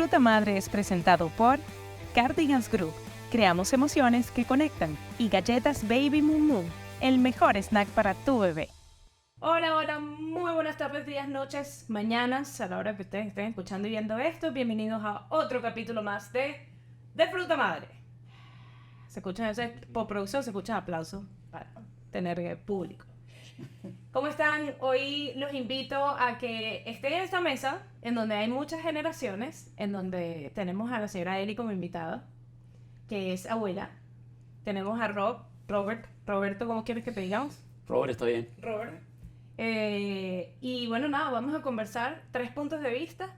Fruta Madre es presentado por Cardigans Group. Creamos emociones que conectan. Y galletas Baby Moon Moon, el mejor snack para tu bebé. Hola, muy buenas tardes, días, noches, mañanas, a la hora que ustedes estén escuchando y viendo esto. Bienvenidos a otro capítulo más de Fruta Madre. Se escuchan, por producción se escuchan aplausos para tener público. ¿Cómo están? Hoy los invito a que estén en esta mesa, en donde hay muchas generaciones, en donde tenemos a la señora Eli como invitada, que es abuela. Tenemos a Roberto, ¿cómo quieres que te digamos? Robert, está bien. Robert. Y bueno, nada, vamos a conversar 3 puntos de vista.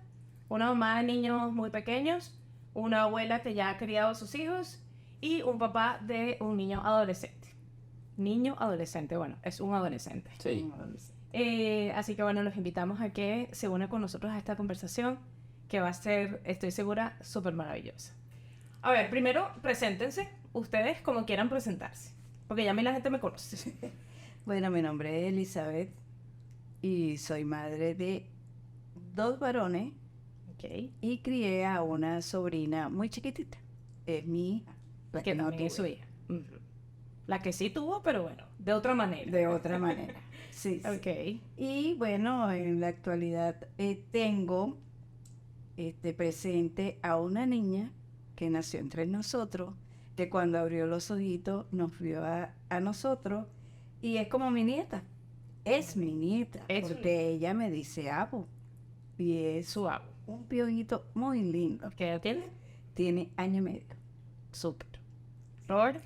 Una mamá de niños muy pequeños, una abuela que ya ha criado a sus hijos y un papá de un niño adolescente. Niño adolescente, bueno, es un adolescente. Sí. Así que bueno, los invitamos a que se unan con nosotros a esta conversación que va a ser, estoy segura, súper maravillosa. A ver, primero, preséntense, ustedes como quieran presentarse, porque ya a mí la gente me conoce. Bueno, mi nombre es Elizabeth y soy madre de 2 varones Ok. y crié a una sobrina muy chiquitita. Es mi hija. La Que no también es su tuve. hija. Ujú. La que sí tuvo, pero bueno, de otra manera. De otra manera. Sí, sí. Ok. Y bueno, en la actualidad tengo presente a una niña que nació entre nosotros, que cuando abrió los ojitos nos vio a nosotros y es como mi nieta. Es mi nieta, Es su porque ella me dice Abu. Y es Suave. un piojito muy lindo. ¿Qué edad tiene? Tiene año y medio. Súper. Robert.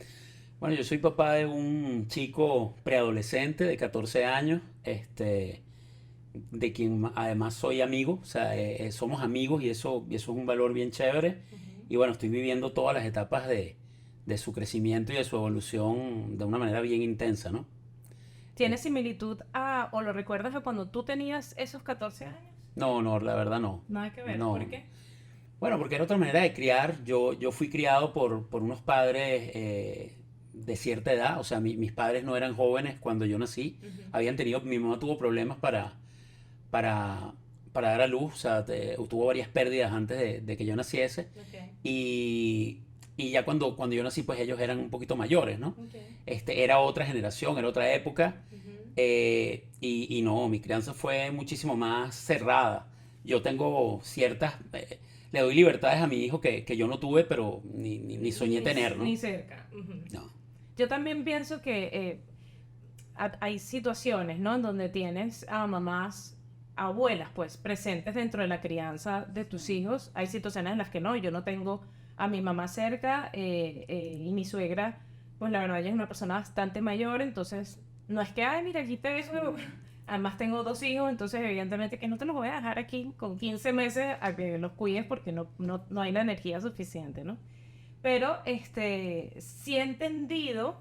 Bueno, yo soy papá de un chico preadolescente de 14 años, de quien además soy amigo, o sea, somos amigos y eso es un valor bien chévere. Y bueno, estoy viviendo todas las etapas de su crecimiento y de su evolución de una manera bien intensa, ¿no? ¿Tiene similitud o lo recuerdas a cuando tú tenías esos 14 años? No, no, la verdad no. Nada que ver, No. ¿por qué? Bueno, porque era otra manera de criar. Yo fui criado por unos padres de cierta edad. O sea, mis padres no eran jóvenes cuando yo nací. Mi mamá tuvo problemas para, para dar a luz. O sea, tuvo varias pérdidas antes de que yo naciese. Ok. Y, y ya cuando yo nací, pues ellos eran un poquito mayores, ¿no? Ok. Era otra generación, era otra época. Ujú. Y no, mi crianza fue muchísimo más cerrada. Yo tengo ciertas... le doy libertades a mi hijo que yo no tuve, pero ni soñé tener, ¿no? Ni cerca. Ujú. No. Yo también pienso que hay situaciones, ¿no? En donde tienes a mamás, abuelas, pues, presentes dentro de la crianza de tus hijos. Hay situaciones en las que no. Yo no tengo a mi mamá cerca y mi suegra, pues la verdad ella es una persona bastante mayor, entonces no es que, ay, mira, aquí te ves. Además tengo 2 hijos, entonces evidentemente que no te los voy a dejar aquí con 15 meses a que los cuides porque no hay la energía suficiente, ¿no? Pero sí he entendido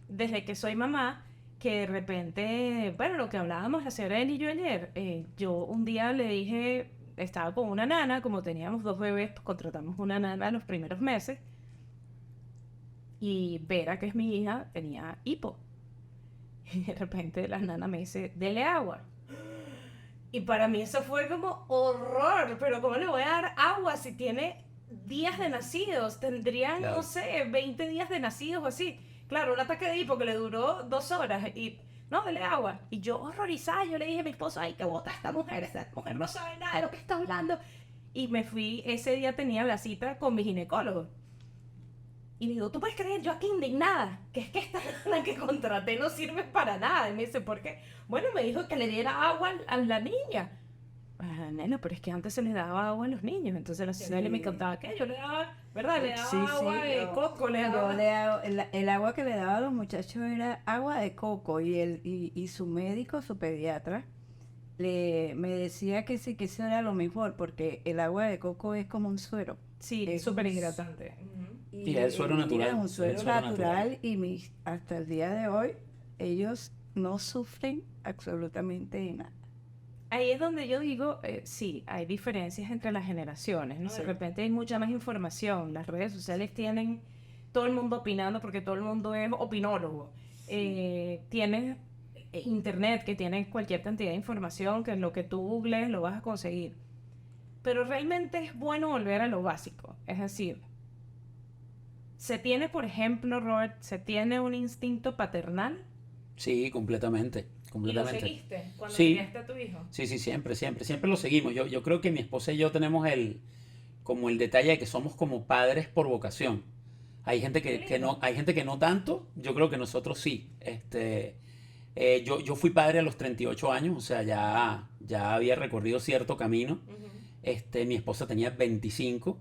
desde que soy mamá que de repente, bueno, lo que hablábamos la señora Eli y yo ayer, yo un día le dije, estaba con una nana, como teníamos 2 bebés, pues contratamos una nana en los primeros meses y Vera, que es mi hija, tenía hipo. Y de repente la nana me dice, dele agua. Y para mí eso fue como horror, pero ¿cómo le voy a dar agua si tiene días de nacidos? Tendrían, Claro. no sé, 20 días de nacidos o así. Claro, un ataque de hipo que le duró 2 horas y no, dele agua. Y yo horrorizada, yo le dije a mi esposo, ay, qué bota esta mujer no sabe nada de lo que está hablando. Y me fui, ese día tenía la cita con mi ginecólogo. Y le digo, ¿tú puedes creer? Yo aquí indignada, que es que esta la que contraté no sirve para nada. Y me dice, ¿por qué? Bueno, me dijo que le diera agua a la niña. Ah, nena, pero es que antes se le daba agua a los niños. Entonces la señora me contaba que yo le daba, ¿verdad? Le daba Sí, agua de coco, le daba... el agua que le daba a los muchachos era agua de coco y su médico, su pediatra, me decía que sí, que eso era lo mejor porque el agua de coco es como un suero. Sí, Es súper un- hidratante. Sí, es el suero mira, natural, es un es el suero suero natural natural. y hasta el día de hoy ellos no sufren absolutamente nada. Ahí es donde yo digo, sí, hay diferencias entre las generaciones, ¿no? De Sí. repente hay mucha más información, las redes sociales tienen todo el mundo opinando porque todo el mundo es opinólogo. Tienes internet que tiene cualquier cantidad de información que en lo que tú googlees lo vas a conseguir. pero realmente es bueno volver a lo básico. Es decir, se tiene, por ejemplo, Robert, se tiene un instinto paternal. Sí, completamente, ¿Y lo completamente. seguiste cuando Sí, criaste a tu hijo? sí, sí, siempre, siempre, siempre lo seguimos. Yo creo que mi esposa y yo tenemos como el detalle de que somos como padres por vocación. Hay gente Qué que lindo. no, hay gente que no tanto, yo creo que nosotros sí. Yo fui padre a los 38 años, o sea, ya había recorrido cierto camino. Ujú. Mi esposa tenía 25. Wow.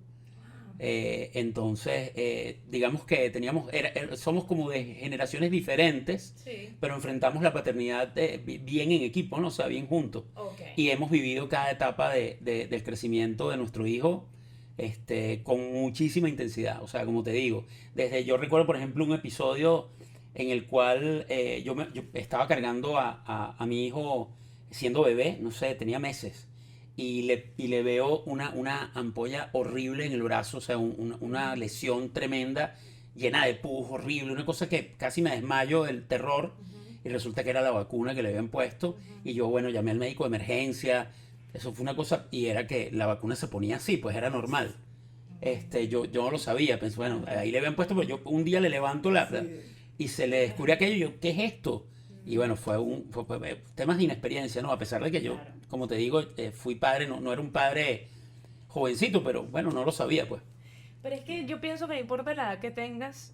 Entonces, digamos que somos como de generaciones diferentes, Sí. pero enfrentamos la paternidad bien en equipo, ¿no? O sea, bien juntos. Ok. Y hemos vivido cada etapa del crecimiento de nuestro hijo con muchísima intensidad. O sea, como te digo, yo recuerdo, por ejemplo, un episodio en el cual yo estaba cargando a mi hijo siendo bebé, no sé, tenía meses. Y le veo una ampolla horrible en el brazo, o sea, una lesión tremenda, llena de pus, horrible, una cosa que casi me desmayo del terror. Ujú. Y resulta que era la vacuna que le habían puesto. Ujú. Y yo, bueno, llamé al médico de emergencia. Eso fue una cosa, y era que la vacuna se ponía así, pues era normal. Yo no lo sabía, pensé, bueno, ahí le habían puesto, pero yo un día le levanto Sí. y se le descubrió aquello, y yo, ¿qué es esto? Y bueno, fue temas de inexperiencia, ¿no? A pesar de que yo, Claro. como te digo, fui padre, no era un padre jovencito, pero bueno, no lo sabía, pues. Pero es que yo pienso que no importa la edad que tengas,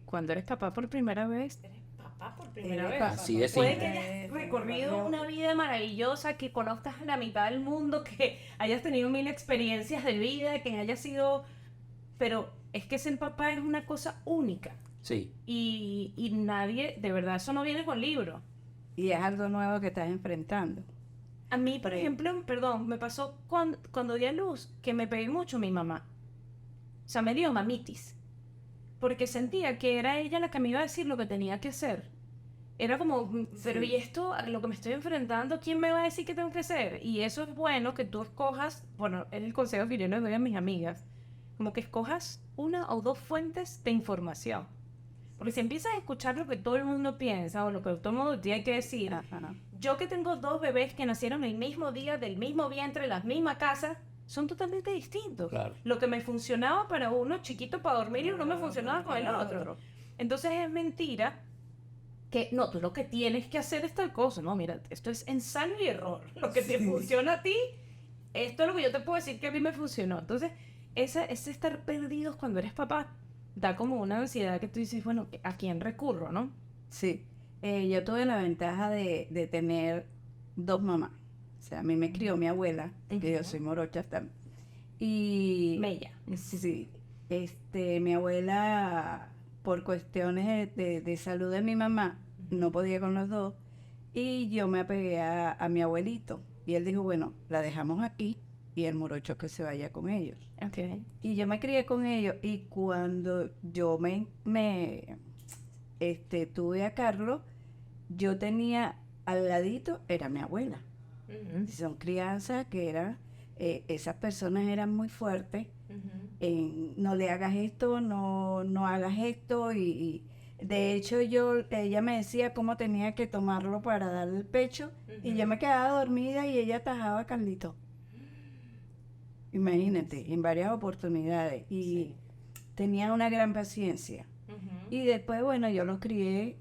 cuando eres papá por primera vez, eres papá por primera vez. Así de Puede simple. que hayas recorrido una vida maravillosa, que conozcas a la mitad del mundo, que hayas tenido mil experiencias de vida, que hayas sido... Pero es que ser papá es una cosa única. Sí, Y nadie, de verdad, eso no viene con libro. Y es algo nuevo que estás enfrentando. A mí, por ejemplo, perdón, me pasó cuando di a luz que me pegué mucho a mi mamá. O sea, me dio mamitis. Porque sentía que era ella la que me iba a decir lo que tenía que hacer. Era como, pero Sí. ¿y esto, a lo que me estoy enfrentando, quién me va a decir qué tengo que hacer? Y eso es bueno que tú escojas, bueno, es el consejo que yo les doy a mis amigas, como que escojas una o dos fuentes de información. Porque si empiezas a escuchar lo que todo el mundo piensa o lo que todo el mundo tiene que decir, Ajá. yo que tengo dos bebés que nacieron el mismo día, del mismo vientre, en la misma casa, son totalmente distintos. claro. Lo que me funcionaba para uno chiquito para dormir y no me funcionaba con el otro. Entonces es mentira que no, tú lo que tienes que hacer es tal cosa. No, mira, esto es ensayo y error. Lo que te Sí. funciona a ti, esto es lo que yo te puedo decir que a mí me funcionó. Entonces, ese estar perdidos cuando eres papá da como una ansiedad que tú dices, bueno, ¿a quién recurro, no? Sí. Yo tuve la ventaja de tener dos mamás. O sea, a mí me crió mi abuela, que yo Ujú. soy morocha también. Y Mella. sí, mi abuela, por cuestiones de salud de mi mamá, no podía con los dos. Y yo me apegué a mi abuelito. Y él dijo, bueno, la dejamos aquí y el morocho que se vaya con ellos. Ok. Y yo me crié con ellos. Y cuando yo tuve a Carlos, yo tenía al ladito, era mi abuela. Ujú. Son crianzas que esas personas eran muy fuertes Ujú. en no le hagas esto, no hagas esto. Y de hecho ella me decía cómo tenía que tomarlo para darle el pecho. Y yo me quedaba dormida y ella atajaba a Carlito. Imagínate, en varias oportunidades. Y Sí. tenía una gran paciencia. Ujú. Y después, bueno, yo los crié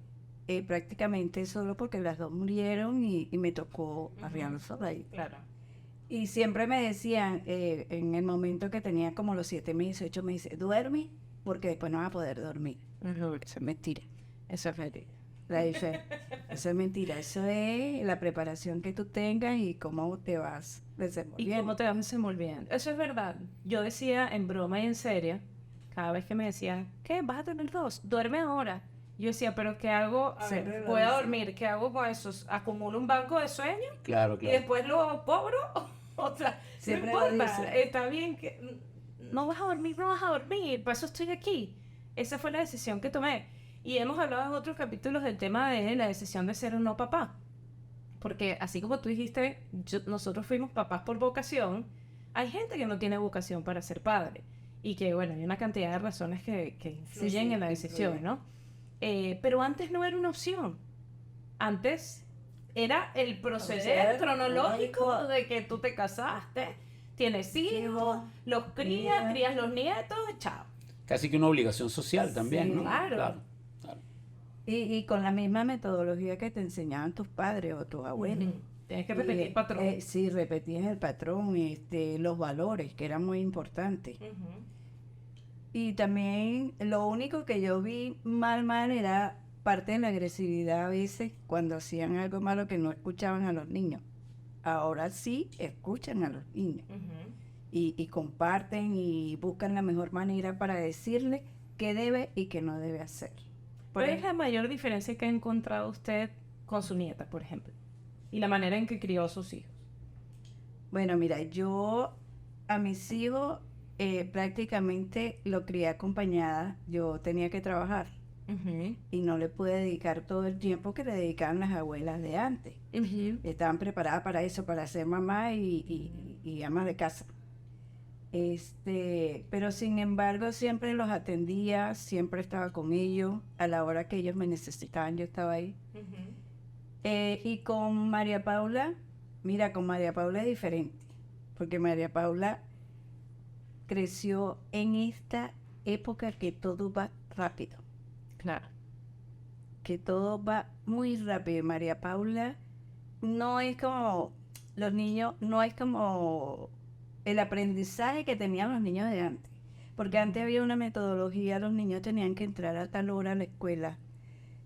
prácticamente solo porque las dos murieron y me tocó arriarlos sola ahí. Claro. Y siempre me decían, en el momento que tenía como los 7 meses, 8 meses, duerme porque después no vas a poder dormir. Eso es mentira. Eso es mentira. Eso es mentira. Eso es la preparación que tú tengas y cómo te vas ¿Y desenvolviendo. cómo te vas desenvolviendo? Eso es verdad. Yo decía en broma y en serio, cada vez que me decían, ¿qué? ¿Vas a tener dos? Duerme ahora. Yo decía, ¿pero qué hago? A Siempre ver, lo voy a dice. dormir. ¿Qué hago con eso? ¿Acumulo un banco de sueño Claro, y claro. después lo cobro? O sea, Siempre no lo importa. dice. Está bien que no vas a dormir, no vas a dormir. Por eso estoy aquí. Esa fue la decisión que tomé. Y hemos hablado en otros capítulos del tema de la decisión de ser o no papá. Porque así como tú dijiste, nosotros fuimos papás por vocación, hay gente que no tiene vocación para ser padre. Y que, bueno, hay una cantidad de razones que influyen sí, en la que decisión, influyen. ¿no? Pero antes no era una opción. Antes era el proceder Proceder cronológico cronológico. de que tú te casaste, tienes hijos, los crías los nietos, chao. Casi que una obligación social también, Sí, ¿no? claro. Claro. Y con la misma metodología que te enseñaban tus padres o tus abuelos. Ujú. Tienes que repetir el patrón. Sí, repetías el patrón, los valores, que eran muy importantes. Ujú. Y también lo único que yo vi mal era parte de la agresividad a veces cuando hacían algo malo que no escuchaban a los niños. Ahora sí escuchan a los niños Ujú. y comparten y buscan la mejor manera para decirle qué debe y qué no debe hacer. ¿Cuál es la mayor diferencia que ha encontrado usted con su nieta, por ejemplo? Y la manera en que crió a sus hijos. Bueno, mira, yo a mis hijos prácticamente lo crié acompañada. Yo tenía que trabajar Ujú. y no le pude dedicar todo el tiempo que le dedicaban las abuelas de antes. Ujú. Estaban preparadas para eso, para ser mamá y amas de casa. Pero sin embargo siempre los atendía, siempre estaba con ellos. A la hora que ellos me necesitaban, yo estaba ahí. Ujú. Y con María Paula, mira, con María Paula es diferente, porque María Paula creció en esta época que todo va rápido, Claro. que todo va muy rápido. María Paula no es como los niños, no es como el aprendizaje que tenían los niños de antes, porque antes había una metodología, los niños tenían que entrar a tal hora a la escuela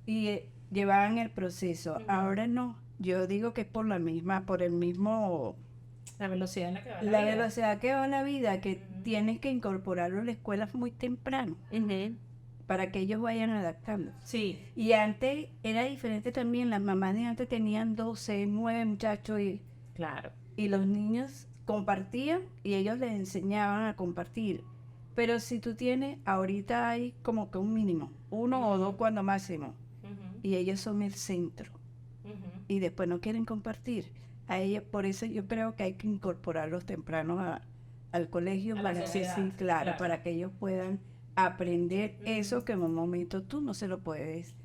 y llevaban el proceso. Ujú. Ahora no, yo digo que es por el mismo, La velocidad en la que va la vida. velocidad que va la vida, que Ujú. tienes que incorporarlo a la escuela muy temprano Ujú. para que ellos vayan adaptando. Sí. Y antes era diferente también, las mamás de antes tenían 12, 9 muchachos Claro. y los niños compartían y ellos les enseñaban a compartir. Pero si tú tienes, ahorita hay como que un mínimo, uno o dos cuando máximo, Ujú. y ellos son el centro Ujú. y después no quieren compartir. A ellos, por eso yo creo que hay que incorporarlos temprano al colegio A la para que sociedad, sí, claro, claro. para que ellos puedan aprender Ujú. eso que en un momento tú no se lo puedes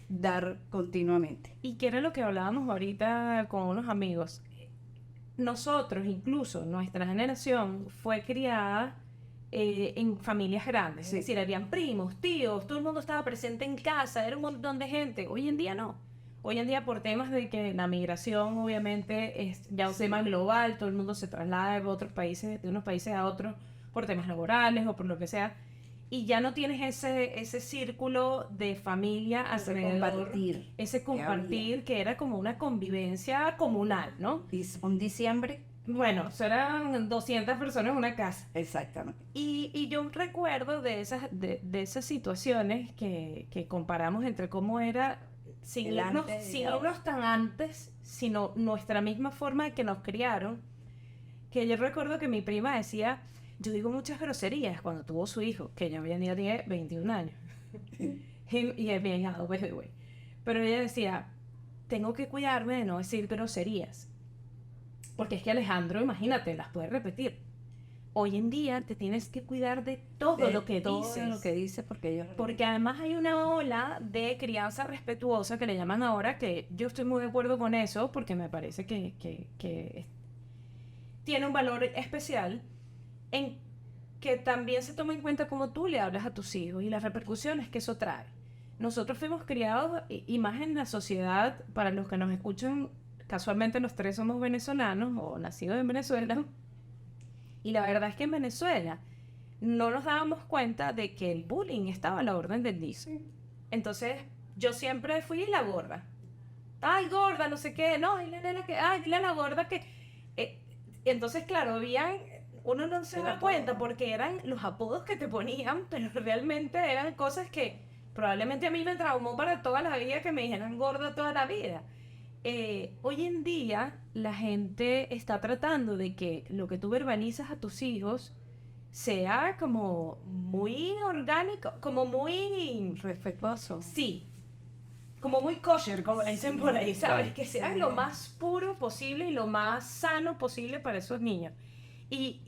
dar continuamente. Y que era lo que hablábamos ahorita con unos amigos. Nosotros, incluso nuestra generación, fue criada en familias grandes. Sí. Es decir, habían primos, tíos, todo el mundo estaba presente en casa, era un montón de gente. Hoy en día no. Hoy en día por temas de que la migración obviamente es ya un tema global, todo el mundo se traslada de otros países, de unos países a otros por temas laborales o por lo que sea. Y ya no tienes ese círculo de familia alrededor, compartir ese que compartir que era como una convivencia comunal, ¿no? Y un diciembre, Bueno, eran 200 personas en una casa. exactamente. Y yo recuerdo de esas situaciones que comparamos entre cómo era, sin El irnos, antes y sin ahora. irnos tan antes, sino nuestra misma forma de que nos criaron, que yo recuerdo que mi prima decía, yo digo muchas groserías cuando tuvo su hijo, que ya hoy en día tiene 21 años, y es bien hijado, by the way. Pero ella decía, tengo que cuidarme de no decir groserías, porque es que Alejandro, imagínate, las puede repetir. Hoy en día te tienes que cuidar de todo lo que todo dices. lo que dices, porque ellos Porque además hay una ola de crianza respetuosa que le llaman ahora, que yo estoy muy de acuerdo con eso, porque me parece que tiene un valor especial en que también se toma en cuenta cómo tú le hablas a tus hijos y las repercusiones que eso trae. Nosotros fuimos criados, y más en la sociedad, para los que nos escuchan, casualmente los tres somos venezolanos o nacidos en Venezuela, y la verdad es que en Venezuela no nos dábamos cuenta de que el bullying estaba a la orden del día. Entonces, yo siempre fui la gorda. Ay, gorda, no sé qué, no, dile a la nena que, ay, dile a la gorda que. Entonces, claro, habían, uno no se El da apodo. cuenta porque eran los apodos que te ponían, pero realmente eran cosas que probablemente a mí me traumó para toda la vida, que me dijeran gorda toda la vida. Hoy en día la gente está tratando de que lo que tú verbalizas a tus hijos sea como muy orgánico, como muy, respetuosos. sí, como muy kosher, como le dicen por ahí, ¿sabes? Claro. Que sea lo más puro posible y lo más sano posible para esos niños. Y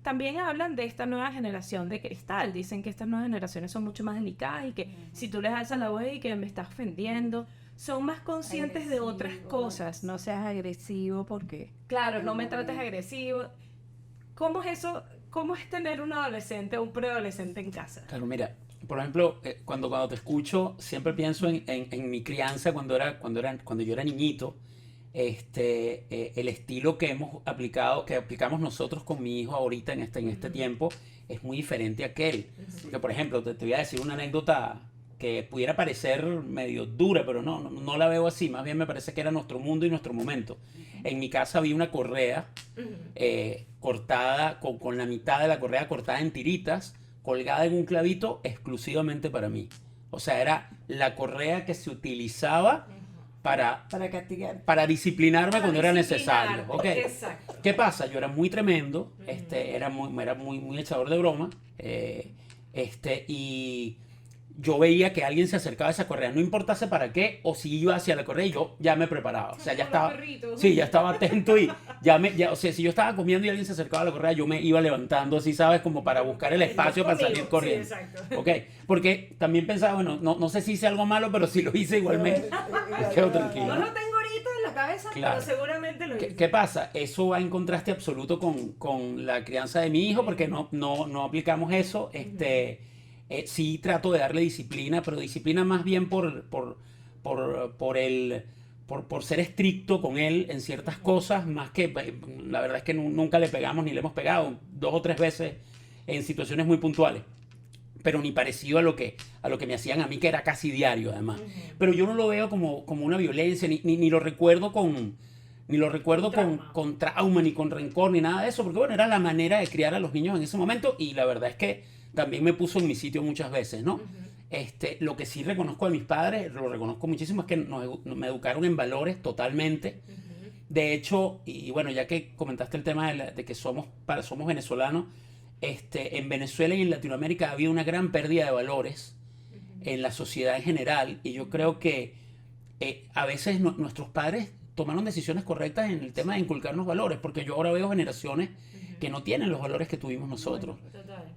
también hablan de esta nueva generación de cristal. Dicen que estas nuevas generaciones son mucho más delicadas y que si tú les alzas la voz y que me estás ofendiendo, son más conscientes de otras Agresivo, cosas. No seas agresivo porque Claro, no me trates agresivo. ¿cómo es eso? ¿Cómo es tener un adolescente o un preadolescente en casa? Claro, mira, por ejemplo, cuando te escucho, siempre pienso en mi crianza cuando yo era niñito. El estilo que hemos aplicado, que aplicamos nosotros con mi hijo ahorita en este tiempo, es muy diferente a aquel. Porque, por ejemplo, te voy a decir una anécdota que pudiera parecer medio dura, pero no la veo así. Más bien me parece que era nuestro mundo y nuestro momento. En mi casa había una correa cortada, con la mitad de la correa cortada en tiritas, colgada en un clavito exclusivamente para mí. O sea, era la correa que se utilizaba Para castigar. para disciplinarme Para cuando era disciplinar, necesario. ¿Ok? exacto. ¿Qué pasa? Yo era muy tremendo, era muy echador de broma, y yo veía que alguien se acercaba a esa correa, no importase para qué, o si iba hacia la correa, y yo ya me preparaba. O sea, ya Como los estaba, perritos. sí, ya estaba atento y o sea, si yo estaba comiendo y alguien se acercaba a la correa, yo me iba levantando así, ¿sabes? Como para buscar el espacio para salir corriendo. Sí, exacto. ¿Ok? Porque también pensaba, bueno, no sé si hice algo malo, pero si lo hice igualmente, me quedo tranquilo. No ¿no? lo tengo ahorita en la cabeza, Claro. pero seguramente lo hice. ¿Qué pasa? Eso va en contraste absoluto con la crianza de mi hijo, porque no aplicamos eso. Sí trato de darle disciplina, pero disciplina más bien por ser estricto con él en ciertas cosas, más que, la verdad es que nunca le pegamos ni le hemos pegado, 2 o 3 veces en situaciones muy puntuales, pero ni parecido a lo que me hacían a mí, que era casi diario además. Pero yo no lo veo como una violencia, ni lo recuerdo con trauma, ni con rencor, ni nada de eso, porque bueno, era la manera de criar a los niños en ese momento, y la verdad es que también me puso en mi sitio muchas veces, ¿no? Lo que sí reconozco de mis padres, lo reconozco muchísimo, es que me educaron en valores totalmente. De hecho, y bueno, ya que comentaste el tema de que somos venezolanos, en Venezuela y en Latinoamérica ha habido una gran pérdida de valores en la sociedad en general, y yo creo que a veces nuestros padres tomaron decisiones correctas en el tema de inculcarnos valores, porque yo ahora veo generaciones que no tienen los valores que tuvimos nosotros. Total.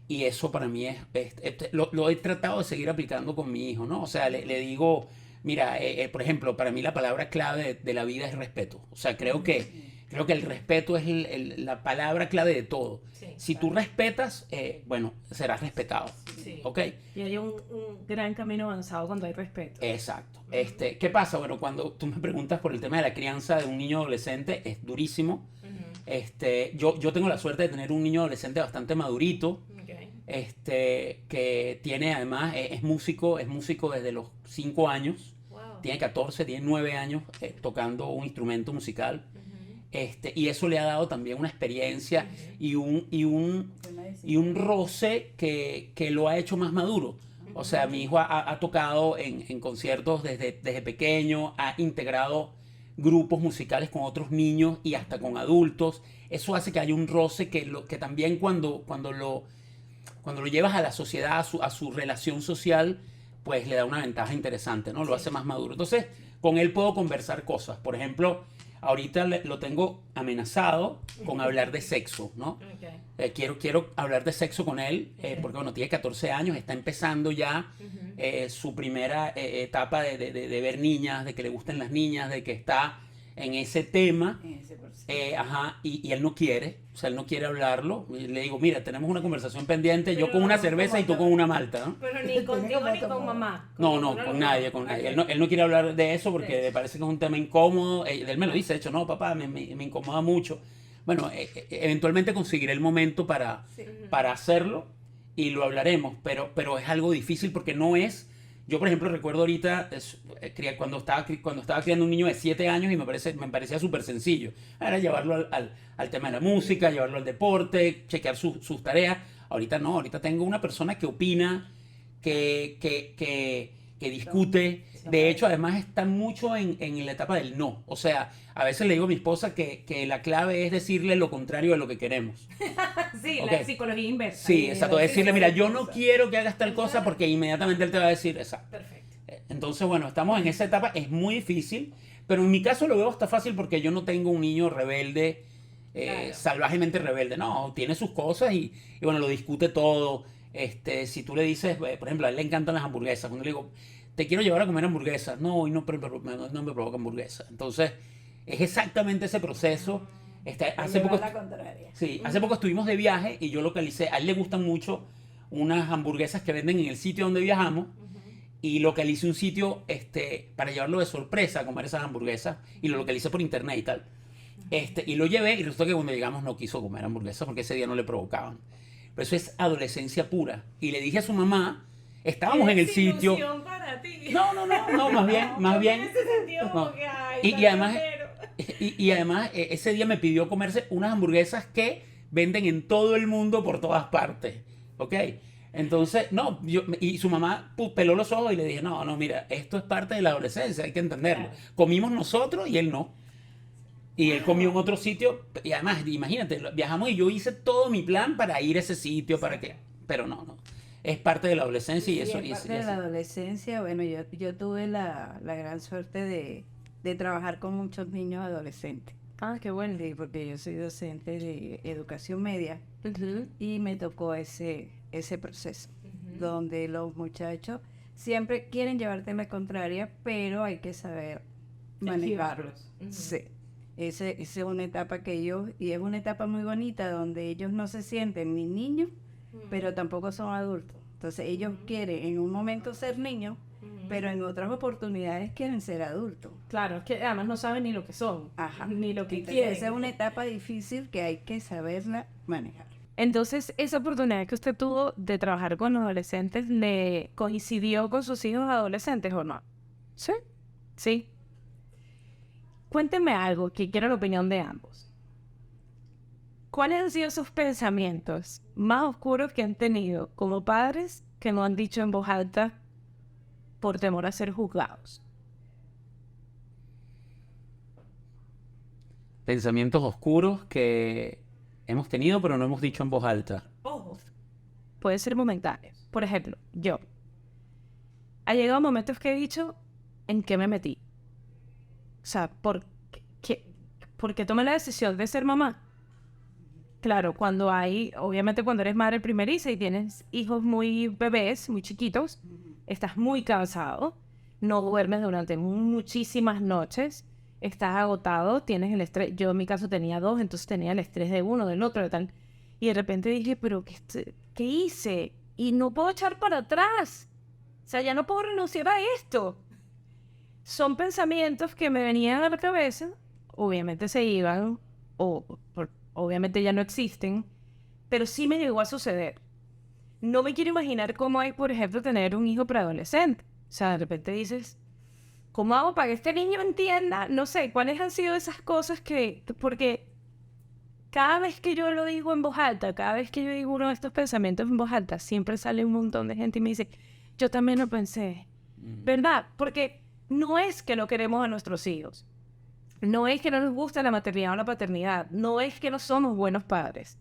Y eso para mí lo he tratado de seguir aplicando con mi hijo, ¿no? O sea, le digo, mira, por ejemplo, para mí la palabra clave de la vida es respeto. O sea, creo que el respeto es la palabra clave de todo. Sí, Si tú respetas, bueno, serás respetado. Sí. ¿Ok? Y hay un gran camino avanzado cuando hay respeto. Exacto. ¿Qué pasa? Bueno, cuando tú me preguntas por el tema de la crianza de un niño adolescente, es durísimo. Yo tengo la suerte de tener un niño adolescente bastante madurito, Okay. que tiene además, es músico desde los 5 años, Wow. tiene 14, tiene 9 años tocando un instrumento musical, y eso le ha dado también una experiencia y un roce que lo ha hecho más maduro. O sea, mi hijo ha tocado en conciertos desde pequeño, ha integrado grupos musicales con otros niños y hasta con adultos. Eso hace que haya un roce que también cuando lo llevas a la sociedad, a su relación social, pues le da una ventaja interesante, ¿no? Lo hace más maduro. Entonces, con él puedo conversar cosas. Por ejemplo, ahorita lo tengo amenazado con hablar de sexo, ¿no? Okay. Quiero hablar de sexo con él, porque bueno, tiene 14 años, está empezando ya su primera etapa de ver niñas, de que le gusten las niñas, de que está en ese tema, y él no quiere, o sea, él no quiere hablarlo. Y le digo, mira, tenemos una conversación pendiente, yo con una cerveza y tú con una malta, ¿no? Pero ni contigo ni con mamá. No, con nadie. Okay. Él no quiere hablar de eso porque le parece que es un tema incómodo. Él me lo dice, de hecho, no, papá, me incomoda mucho. Bueno, eventualmente conseguiré el momento para hacerlo y lo hablaremos, pero es algo difícil porque no es... Yo, por ejemplo, recuerdo ahorita cuando estaba criando un niño de 7 años y me parecía súper sencillo. Era llevarlo al tema de la música, llevarlo al deporte, chequear sus tareas. Ahorita no, ahorita tengo una persona que opina, que discute. De hecho, además está mucho en la etapa del no. O sea, a veces le digo a mi esposa que la clave es decirle lo contrario de lo que queremos. Sí, Ok. la psicología inversa. Sí, exacto. Decirle, sí, mira, sí, yo sí. no quiero que hagas tal cosa porque inmediatamente él te va a decir, exacto. Perfecto. Entonces, bueno, estamos en esa etapa. Es muy difícil, pero en mi caso lo veo hasta fácil porque yo no tengo un niño rebelde, Claro. salvajemente rebelde. No, tiene sus cosas y bueno, lo discute todo. Si tú le dices, por ejemplo, a él le encantan las hamburguesas. Cuando le digo, te quiero llevar a comer hamburguesas. No, hoy no me provoca hamburguesa. Entonces, es exactamente ese proceso. Hace poco, la contraria. sí, hace poco estuvimos de viaje y yo localicé, a él le gustan mucho unas hamburguesas que venden en el sitio donde viajamos y localicé un sitio para llevarlo de sorpresa a comer esas hamburguesas y lo localicé por internet y tal. Y lo llevé y resultó que cuando llegamos no quiso comer hamburguesas porque ese día no le provocaban. Pero eso es adolescencia pura. Y le dije a su mamá, estábamos en el sitio. Para ti. No, más bien. En ese sentido, No. como que, ay, Y tan además, sincero. y además ese día me pidió comerse unas hamburguesas que venden en todo el mundo por todas partes. ¿Ok? Entonces, no, y su mamá peló los ojos y le dije, no, mira, esto es parte de la adolescencia, hay que entenderlo. Comimos nosotros y él no. Y él comió en otro sitio, y además, imagínate, viajamos y yo hice todo mi plan para ir a ese sitio, pero no. Es parte de la adolescencia y eso. Es parte de la adolescencia. Bueno, yo tuve la gran suerte de trabajar con muchos niños adolescentes. Ah, qué bueno. Sí, porque yo soy docente de educación media y me tocó ese proceso, donde los muchachos siempre quieren llevarte la contraria, pero hay que saber manejarlos. Sí. Esa es una etapa y es una etapa muy bonita donde ellos no se sienten ni niños, pero tampoco son adultos. Entonces ellos quieren en un momento ser niños, pero en otras oportunidades quieren ser adultos. Claro, es que además no saben ni lo que son, ni lo que Entonces, quieren. esa es una etapa difícil que hay que saberla manejar. Entonces, esa oportunidad que usted tuvo de trabajar con los adolescentes, ¿le coincidió con sus hijos adolescentes o no? Sí. Sí. Cuéntenme algo, que quiero la opinión de ambos. ¿Cuáles han sido sus pensamientos más oscuros que han tenido como padres que no han dicho en voz alta por temor a ser juzgados? Pensamientos oscuros que hemos tenido, pero no hemos dicho en voz alta. Ojo. Puede ser momentáneo. Por ejemplo, yo. Ha llegado momentos que he dicho, ¿en qué me metí? O sea, ¿por qué tomé la decisión de ser mamá? Claro, obviamente cuando eres madre primeriza y tienes hijos muy bebés, muy chiquitos, estás muy cansado, no duermes durante muchísimas noches, estás agotado, tienes el estrés. Yo en mi caso tenía 2, entonces tenía el estrés de uno, del otro, de tal. Y de repente dije, pero ¿qué hice? Y no puedo echar para atrás. O sea, ya no puedo renunciar a esto. Son pensamientos que me venían a la cabeza, obviamente se iban, obviamente ya no existen, pero sí me llegó a suceder. No me quiero imaginar cómo hay, por ejemplo, tener un hijo preadolescente. O sea, de repente dices, ¿cómo hago para que este niño entienda? No sé, ¿cuáles han sido esas cosas porque cada vez que yo lo digo en voz alta, cada vez que yo digo uno de estos pensamientos en voz alta, siempre sale un montón de gente y me dice, yo también lo pensé. ¿Verdad? Porque no es que no queremos a nuestros hijos. No es que no nos gusta la maternidad o la paternidad. No es que no somos buenos padres.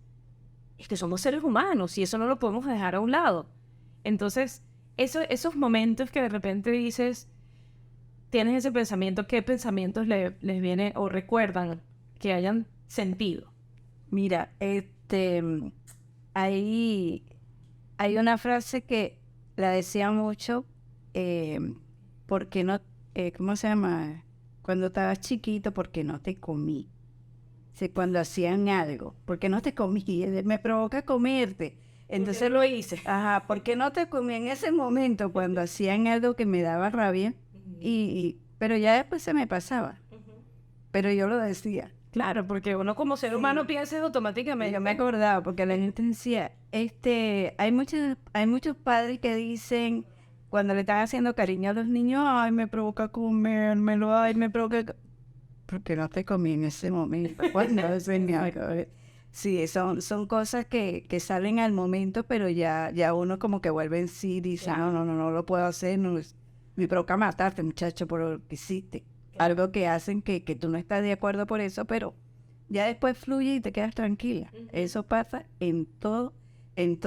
Es que somos seres humanos y eso no lo podemos dejar a un lado. Entonces, esos momentos que de repente dices, tienes ese pensamiento, ¿qué pensamientos les viene o recuerdan que hayan sentido? Mira, hay una frase que la decía mucho, ¿por qué no, cómo se llama? Cuando estabas chiquito, ¿por qué no te comí? O sea, cuando hacían algo, ¿por qué no te comí? Me provoca comerte. Entonces lo hice. Ajá, ¿por qué no te comí en ese momento cuando hacían algo que me daba rabia? Pero ya después se me pasaba. Pero yo lo decía. Claro, porque uno como ser humano piensa automáticamente. Yo me acordaba, porque la gente decía, hay muchos padres que dicen, cuando le están haciendo cariño a los niños, ay, me provoca comérmelo, ay, me provoca... Porque no te comí en ese momento. Cuando sí, son cosas que salen al momento, pero ya uno como que vuelve en sí y dice, no lo puedo hacer, me provoca matarte, muchacho, por lo que hiciste. Algo que hacen que tú no estás de acuerdo por eso, pero ya después fluye y te quedas tranquila. Eso pasa en todo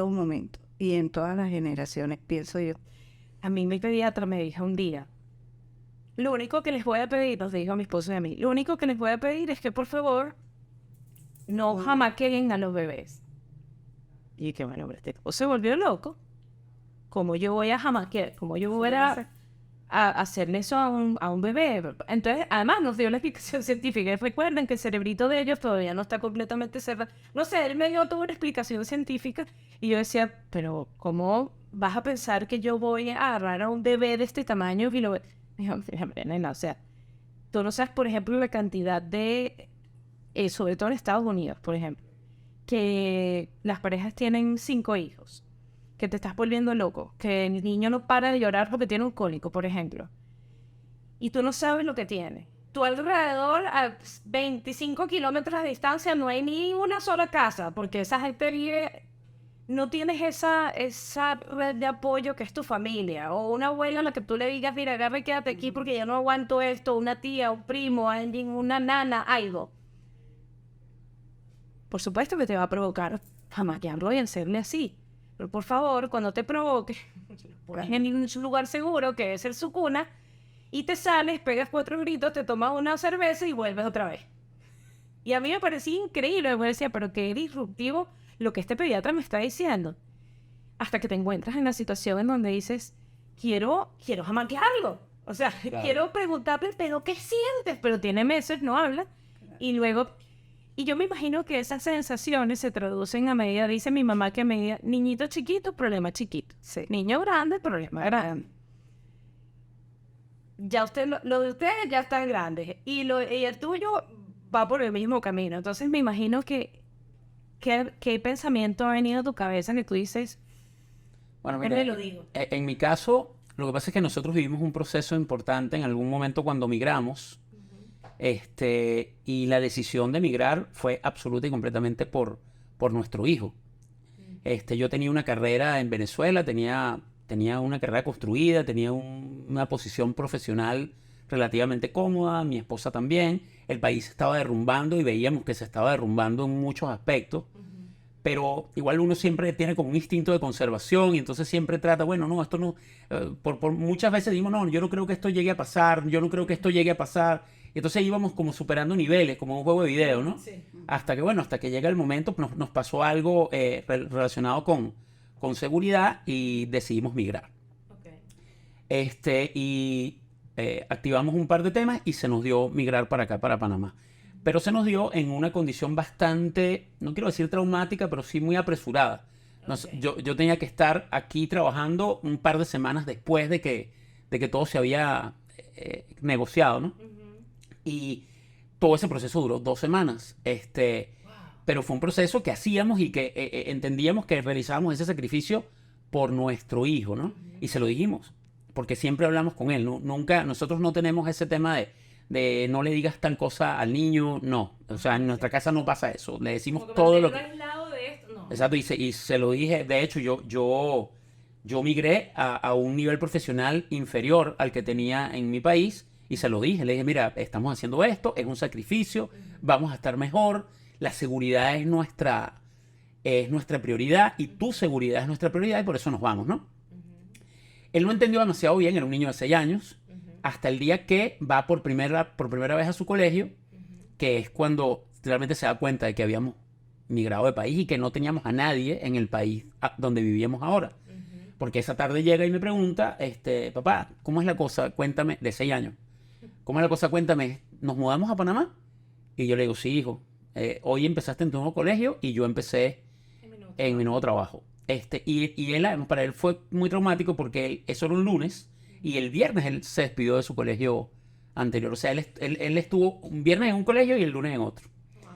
momento y en todas las generaciones, pienso yo. A mí mi pediatra me dijo un día, lo único que les voy a pedir, nos dijo a mi esposo y a mí, lo único que les voy a pedir es que por favor no jamaqueen a los bebés. Y que bueno, este tipo se volvió loco. Como yo voy a jamaquear, como yo voy a a hacerle eso a un bebé. Entonces, además nos dio la explicación científica. Y recuerden que el cerebrito de ellos todavía no está completamente cerrado. No sé, él me dio toda una explicación científica y yo decía, pero ¿cómo vas a pensar que yo voy a agarrar a un bebé de este tamaño? Y lo... Me dijo, "Hombre, nena, o sea, tú no sabes, por ejemplo, la cantidad de, sobre todo en Estados Unidos, por ejemplo, que las parejas tienen 5 hijos, que te estás volviendo loco, que el niño no para de llorar porque tiene un cólico, por ejemplo, y tú no sabes lo que tiene. Tú alrededor, a 25 kilómetros de distancia, no hay ni una sola casa, porque esa gente vive, no tienes esa red de apoyo que es tu familia, o una abuela a la que tú le digas, mira, agarra y quédate aquí porque yo no aguanto esto, una tía, un primo, alguien, una nana, algo. Por supuesto que te va a provocar jamaquearlo y hacerle así. Pero por favor, cuando te provoque, lo pones en un lugar seguro, que es su cuna, y te sales, pegas 4 gritos, te tomas una cerveza y vuelves otra vez. Y a mí me parecía increíble, me decía, pero qué disruptivo lo que este pediatra me está diciendo. Hasta que te encuentras en la situación en donde dices, quiero jamaquearlo. O sea, Claro. quiero preguntarle, pero ¿qué sientes? Pero tiene meses, no habla. Y luego... Y yo me imagino que esas sensaciones se traducen a medida, dice mi mamá, que a medida, niñito chiquito, problema chiquito. Sí. Niño grande, problema grande. Ya usted, lo de ustedes ya están grandes. Y el tuyo va por el mismo camino. Entonces me imagino que, ¿qué pensamiento ha venido a tu cabeza que tú dices, Bueno, él mira, me lo digo? en mi caso, lo que pasa es que nosotros vivimos un proceso importante en algún momento cuando migramos. Y la decisión de emigrar fue absoluta y completamente por nuestro hijo. Yo tenía una carrera en Venezuela, tenía una carrera construida, tenía una posición profesional relativamente cómoda, mi esposa también. El país se estaba derrumbando y veíamos que se estaba derrumbando en muchos aspectos. Pero igual uno siempre tiene como un instinto de conservación y entonces siempre trata, bueno, no, esto no, por muchas veces decimos, no, yo no creo que esto llegue a pasar, yo no creo que esto llegue a pasar. Y entonces íbamos como superando niveles, como un juego de video, ¿no? Sí. Hasta que, bueno, hasta que llega el momento, nos pasó algo relacionado con seguridad y decidimos migrar. Okay. Activamos un par de temas y se nos dio migrar para acá, para Panamá. Pero se nos dio en una condición bastante, no quiero decir traumática, pero sí muy apresurada. Okay. Yo tenía que estar aquí trabajando un par de semanas después de que todo se había negociado, ¿no? Y todo ese proceso duró 2 semanas. Pero fue un proceso que hacíamos y que entendíamos que realizábamos ese sacrificio por nuestro hijo, ¿no? Y se lo dijimos, porque siempre hablamos con él. Nunca, nosotros no tenemos ese tema de no le digas tal cosa al niño, no. O sea, en nuestra casa no pasa eso. Le decimos Como que todo lo que... mantenerlo aislado de esto, no. Exacto, y se lo dije. De hecho, yo migré a un nivel profesional inferior al que tenía en mi país y se lo dije. Le dije, mira, estamos haciendo esto, es un sacrificio, vamos a estar mejor. La seguridad es nuestra prioridad y tu seguridad es nuestra prioridad y por eso nos vamos, ¿no? Él no entendió demasiado bien, era un niño de 6 años, hasta el día que va por primera vez a su colegio, que es cuando realmente se da cuenta de que habíamos migrado de país y que no teníamos a nadie en el país donde vivíamos ahora. Porque esa tarde llega y me pregunta, papá, ¿cómo es la cosa? Cuéntame, de 6 años. ¿Cómo es la cosa? Cuéntame, ¿nos mudamos a Panamá? Y yo le digo, sí, hijo, hoy empezaste en tu nuevo colegio y yo empecé en mi nuevo trabajo. Y él, para él fue muy traumático porque eso era un lunes y el viernes él se despidió de su colegio anterior. O sea, él estuvo un viernes en un colegio y el lunes en otro. Wow.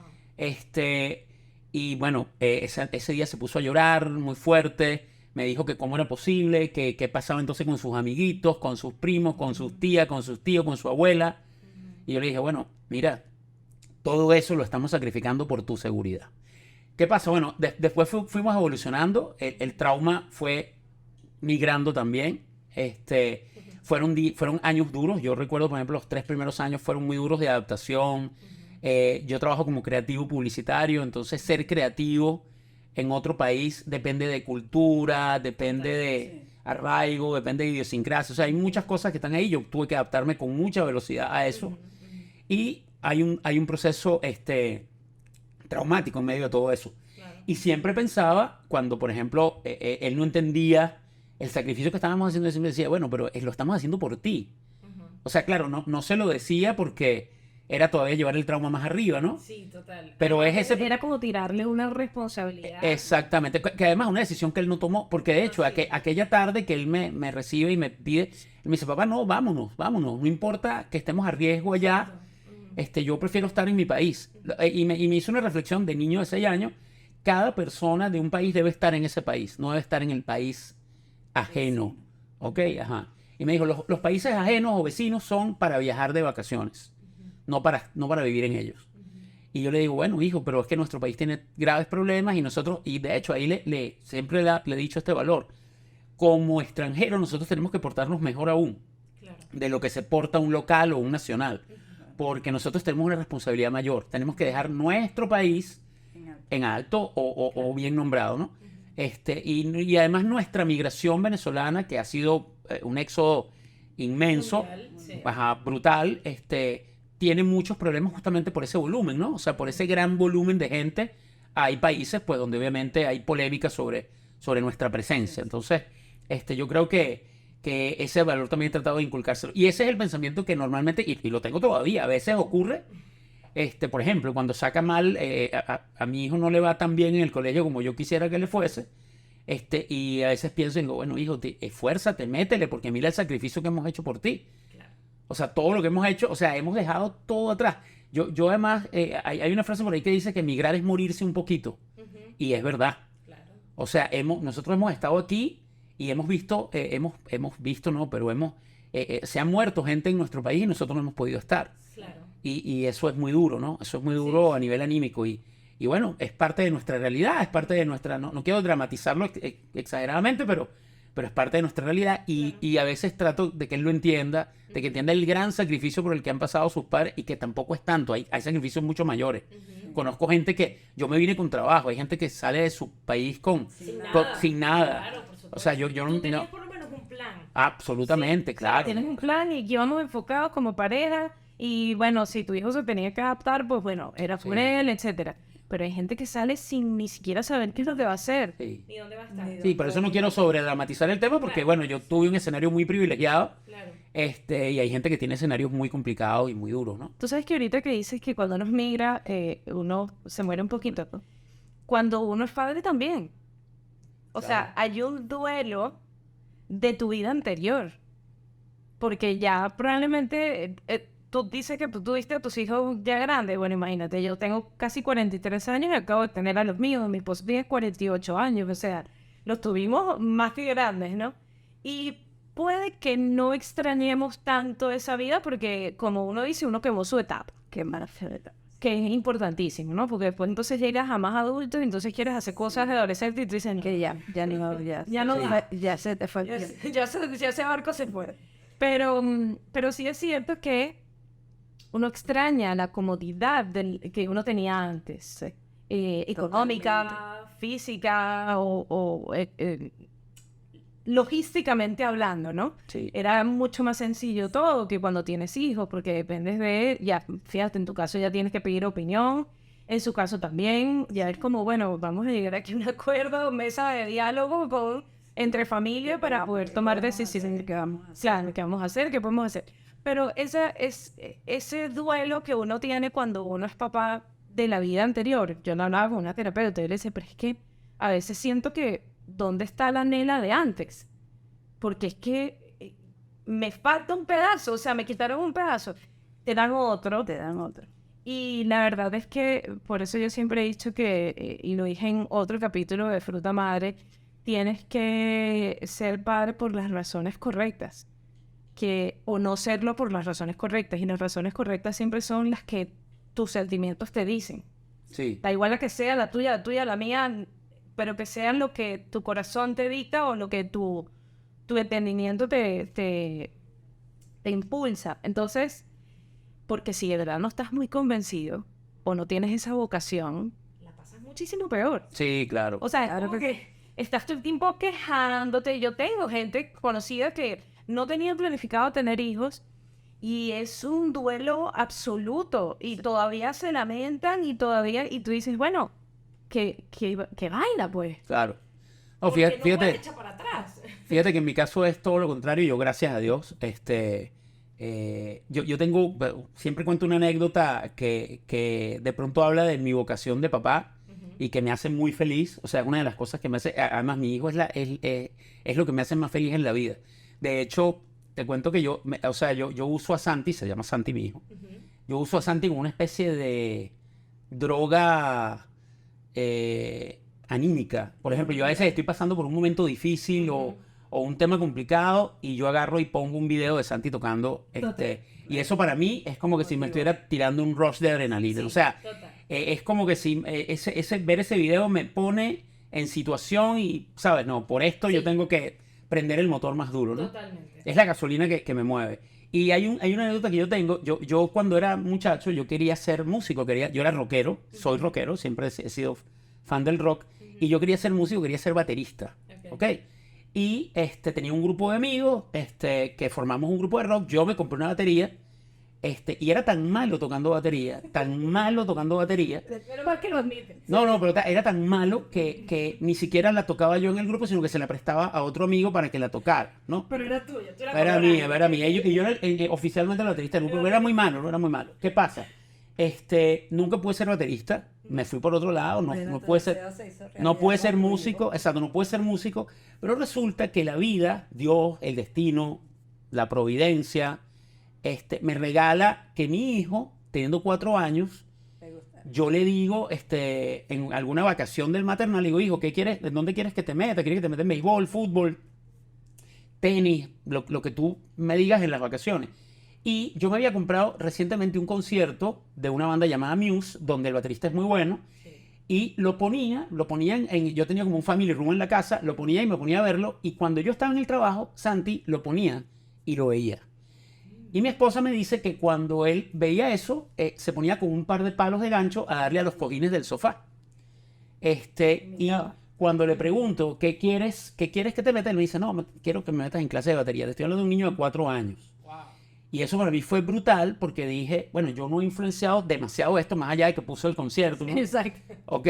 Y bueno, ese día se puso a llorar muy fuerte. Me dijo que cómo era posible, que qué pasaba entonces con sus amiguitos, con sus primos, con sus tías, con sus tíos, con su abuela. Y yo le dije, bueno, mira, todo eso lo estamos sacrificando por tu seguridad. ¿Qué pasa? Bueno, después fuimos evolucionando. El trauma fue migrando también. Fueron años duros. Yo recuerdo, por ejemplo, los 3 primeros años fueron muy duros de adaptación. Yo trabajo como creativo publicitario, entonces ser creativo en otro país depende de cultura, depende de arraigo, depende de idiosincrasia. O sea, hay muchas cosas que están ahí. Yo tuve que adaptarme con mucha velocidad a eso. Y hay un proceso traumático en medio de todo eso. Claro. Y siempre pensaba, cuando por ejemplo él no entendía el sacrificio que estábamos haciendo, yo siempre decía, bueno, pero lo estamos haciendo por ti. O sea, claro, no se lo decía porque era todavía llevar el trauma más arriba, ¿no? Sí, total. Pero es ese... Era como tirarle una responsabilidad. Exactamente, que además es una decisión que él no tomó, porque de hecho, aquella tarde que él me recibe y me pide, él me dice, papá, no, vámonos, no importa que estemos a riesgo allá, yo prefiero estar en mi país. Y me hizo una reflexión de niño de 6 años, cada persona de un país debe estar en ese país, no debe estar en el país ajeno, ¿ok? Ajá. Y me dijo, los países ajenos o vecinos son para viajar de vacaciones, no para vivir en ellos. Y yo le digo, bueno, hijo, pero es que nuestro país tiene graves problemas y nosotros, y de hecho ahí siempre le he dicho este valor, como extranjeros nosotros tenemos que portarnos mejor aún de lo que se porta un local o un nacional, porque nosotros tenemos una responsabilidad mayor, tenemos que dejar nuestro país en alto o bien nombrado, ¿no? Y además nuestra migración venezolana, que ha sido un éxodo inmenso, Mundial, sí. brutal, tiene muchos problemas justamente por ese volumen, ¿no? O sea, por ese gran volumen de gente. Hay países, pues, donde obviamente hay polémica sobre nuestra presencia. Entonces, yo creo que ese valor también he tratado de inculcárselo. Y ese es el pensamiento que normalmente, y lo tengo todavía, a veces ocurre. Por ejemplo, cuando saca mal, a mi hijo no le va tan bien en el colegio como yo quisiera que le fuese. Y a veces pienso y digo, bueno, hijo, esfuérzate, métele, porque mira el sacrificio que hemos hecho por ti. O sea, todo lo que hemos hecho, o sea, hemos dejado todo atrás. Yo además, hay una frase por ahí que dice que emigrar es morirse un poquito. Y es verdad. Claro. O sea, nosotros hemos estado aquí y hemos visto, no, pero se ha muerto gente en nuestro país y nosotros no hemos podido estar. Claro. Y eso es muy duro, ¿no? Eso es muy duro a nivel anímico. Y bueno, es parte de nuestra realidad, es parte de nuestra... No quiero dramatizarlo exageradamente, pero es parte de nuestra realidad y a veces trato de que él lo entienda, de que entienda el gran sacrificio por el que han pasado sus padres y que tampoco es tanto, hay sacrificios mucho mayores. Conozco gente que, yo me vine con trabajo, hay gente que sale de su país sin nada. Claro, por supuesto. O sea, yo Tú tenías no... por lo menos un plan. Absolutamente, Sí, claro. tienes un plan y que vamos enfocados como pareja y bueno, si tu hijo se tenía que adaptar, pues bueno, era por él, etcétera. Pero hay gente que sale sin ni siquiera saber qué es lo que va a hacer. Sí. Ni dónde va a estar. Sí, por eso no quiero sobredramatizar el tema porque, Claro. bueno, yo tuve un escenario muy privilegiado, Claro. y hay gente que tiene escenarios muy complicados y muy duros, ¿no? Tú sabes que ahorita que dices que cuando uno migra, uno se muere un poquito, ¿no? Cuando uno es padre también. O sea, hay un duelo de tu vida anterior. Porque ya probablemente tú dices que tú tuviste a tus hijos ya grandes. Bueno, imagínate, yo tengo casi 43 años y acabo de tener a los míos. Mi esposo tiene 48 años. O sea, los tuvimos más que grandes, ¿no? Y puede que no extrañemos tanto esa vida porque, como uno dice, uno quemó su etapa. Qué maravilla. Que es importantísimo, ¿no? Porque después entonces llegas a más adultos y entonces quieres hacer cosas de adolescente y tú dices, Que ya no, Ya no da. ya se te fue. ya ese barco se fue. Pero sí es cierto que uno extraña la comodidad que uno tenía antes, económica, física logísticamente hablando, ¿no? Sí. Era mucho más sencillo todo que cuando tienes hijos, porque dependes ya, fíjate, en tu caso ya tienes que pedir opinión, en su caso también, ya es como, bueno, vamos a llegar aquí a un acuerdo, mesa de diálogo entre familia para poder tomar decisiones. ¿Qué vamos a hacer? Claro, ¿qué vamos a hacer? ¿Qué podemos hacer? Pero ese duelo que uno tiene cuando uno es papá de la vida anterior. Yo lo hablaba con una terapeuta y le decía, pero es que a veces siento que, ¿dónde está la Nela de antes? Porque es que me falta un pedazo, o sea, me quitaron un pedazo, te dan otro. Te dan otro. Y la verdad es que, por eso yo siempre he dicho que, y lo dije en otro capítulo de Fruta Madre, tienes que ser padre por las razones correctas, o no serlo por las razones correctas. Y las razones correctas siempre son las que tus sentimientos te dicen. Sí. Da igual la que sea, la tuya, la mía, pero que sean lo que tu corazón te dicta o lo que tu entendimiento te impulsa. Entonces, porque si de verdad no estás muy convencido o no tienes esa vocación, la pasas muchísimo peor. Sí, claro. O sea, Claro como que que estás todo el tiempo quejándote. Yo tengo gente conocida que no tenía planificado tener hijos y es un duelo absoluto y todavía se lamentan y tú dices, bueno, que vaina pues. Claro. No, Porque fíjate, no puedes echar para atrás. Fíjate que en mi caso es todo lo contrario. Yo, gracias a Dios, yo tengo, siempre cuento una anécdota que de pronto habla de mi vocación de papá y que me hace muy feliz. O sea, una de las cosas que me hace, además mi hijo es lo que me hace más feliz en la vida. De hecho, te cuento que yo uso a Santi, se llama Santi mi hijo. Yo uso a Santi como una especie de droga anímica. Por ejemplo, yo a veces estoy pasando por un momento difícil o un tema complicado y yo agarro y pongo un video de Santi tocando y eso para mí es como que si me estuviera tirando un rush de adrenalina. Sí, O sea, total. es como que si ver ese video me pone en situación y, ¿sabes? No, por esto yo tengo que prender el motor más duro, ¿no? Totalmente. Es la gasolina que me mueve. Y hay una anécdota que yo tengo. Yo cuando era muchacho, yo quería ser músico. Yo era rockero, soy rockero, siempre he sido fan del rock. Y yo quería ser músico, quería ser baterista. ¿Ok? Y tenía un grupo de amigos que formamos un grupo de rock. Yo me compré una batería. Y era tan malo tocando batería, Pero más que lo admiten. no, pero era tan malo que ni siquiera la tocaba yo en el grupo, sino que se la prestaba a otro amigo para que la tocara, ¿no? Pero era tuya, tú la Era cobraste. mía, era mía. Y yo era oficialmente el baterista del grupo, pero era muy malo, no era muy malo. ¿Qué pasa? Nunca pude ser baterista, me fui por otro lado, no pude ser músico, exacto, no pude ser músico, pero resulta que la vida, Dios, el destino, la providencia, me regala que mi hijo, teniendo 4 años, yo le digo, en alguna vacación del maternal, le digo, hijo, ¿qué quieres? ¿En dónde quieres que te meta? ¿Quieres que te meta en béisbol, fútbol, tenis, lo que tú me digas en las vacaciones? Y yo me había comprado recientemente un concierto de una banda llamada Muse, donde el baterista es muy bueno, y lo ponía yo tenía como un family room en la casa, lo ponía y me ponía a verlo, y cuando yo estaba en el trabajo, Santi lo ponía y lo veía. Y mi esposa me dice que cuando él veía eso, se ponía con un par de palos de gancho a darle a los cojines del sofá. Y cuando le pregunto, ¿qué quieres que te metas? Él me dice, no, quiero que me metas en clase de batería. Te estoy hablando de un niño de 4 años. Wow. Y eso para mí fue brutal porque dije, bueno, yo no he influenciado demasiado esto, más allá de que puso el concierto, ¿no? Exacto. ¿Ok?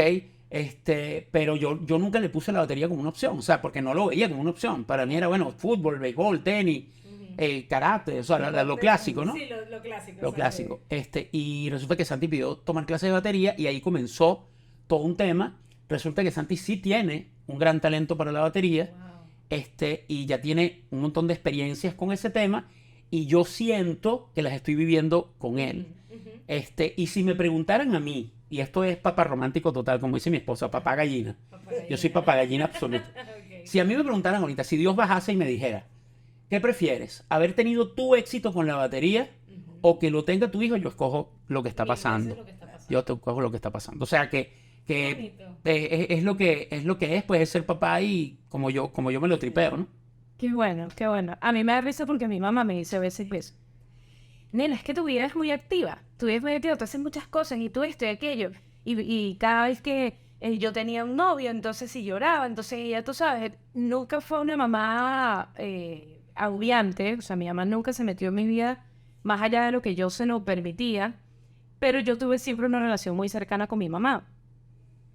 Pero yo nunca le puse la batería como una opción, o sea, porque no lo veía como una opción. Para mí era, bueno, fútbol, béisbol, tenis, karate, o sea, lo clásico, ¿no? Sí, lo clásico. Lo exacto. clásico. Y resulta que Santi pidió tomar clases de batería y ahí comenzó todo un tema. Resulta que Santi sí tiene un gran talento para la batería, Wow. y ya tiene un montón de experiencias con ese tema y yo siento que las estoy viviendo con él. Y si me preguntaran a mí, y esto es papá romántico total, como dice mi esposa, papá gallina. Yo soy papá gallina absoluto. Ok. Si a mí me preguntaran ahorita, si Dios bajase y me dijera, ¿qué prefieres? ¿Haber tenido tu éxito con la batería o que lo tenga tu hijo? Yo escojo lo que está Mil veces pasando. lo que está pasando. Yo te escojo lo que está pasando. O sea que Bonito. es lo que es, pues es ser papá y como yo me lo tripeo, ¿no? Qué bueno, qué bueno. A mí me da risa porque mi mamá me dice a veces eso. Nena, es que tu vida es muy activa. Tu vida es muy activa, tú haces muchas cosas y tú esto y aquello. Y cada vez que yo tenía un novio, entonces sí lloraba. Entonces ella, tú sabes, nunca fue una mamá agobiante. O sea, mi mamá nunca se metió en mi vida más allá de lo que yo se lo permitía. Pero yo tuve siempre una relación muy cercana con mi mamá.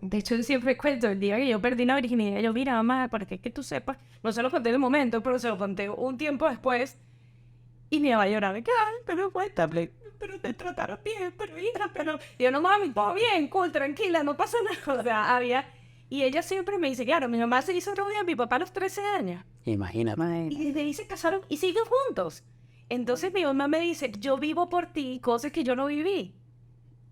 De hecho, yo siempre cuento el día que yo perdí la virginidad. Yo, mira, mamá, porque es que tú sepas, no se lo conté en el momento, pero se lo conté un tiempo después. Y mi mamá lloraba, que, ay, pero cuéntame, pero te trataron bien, pero hija, pero... Y yo, no mami, todo bien, cool, tranquila, no pasa nada. O sea, había... Y ella siempre me dice, claro, mi mamá se hizo novia a mi papá a los 13 años. Imagínate. Y desde ahí se casaron y siguen juntos. Entonces mi mamá me dice, yo vivo por ti cosas que yo no viví.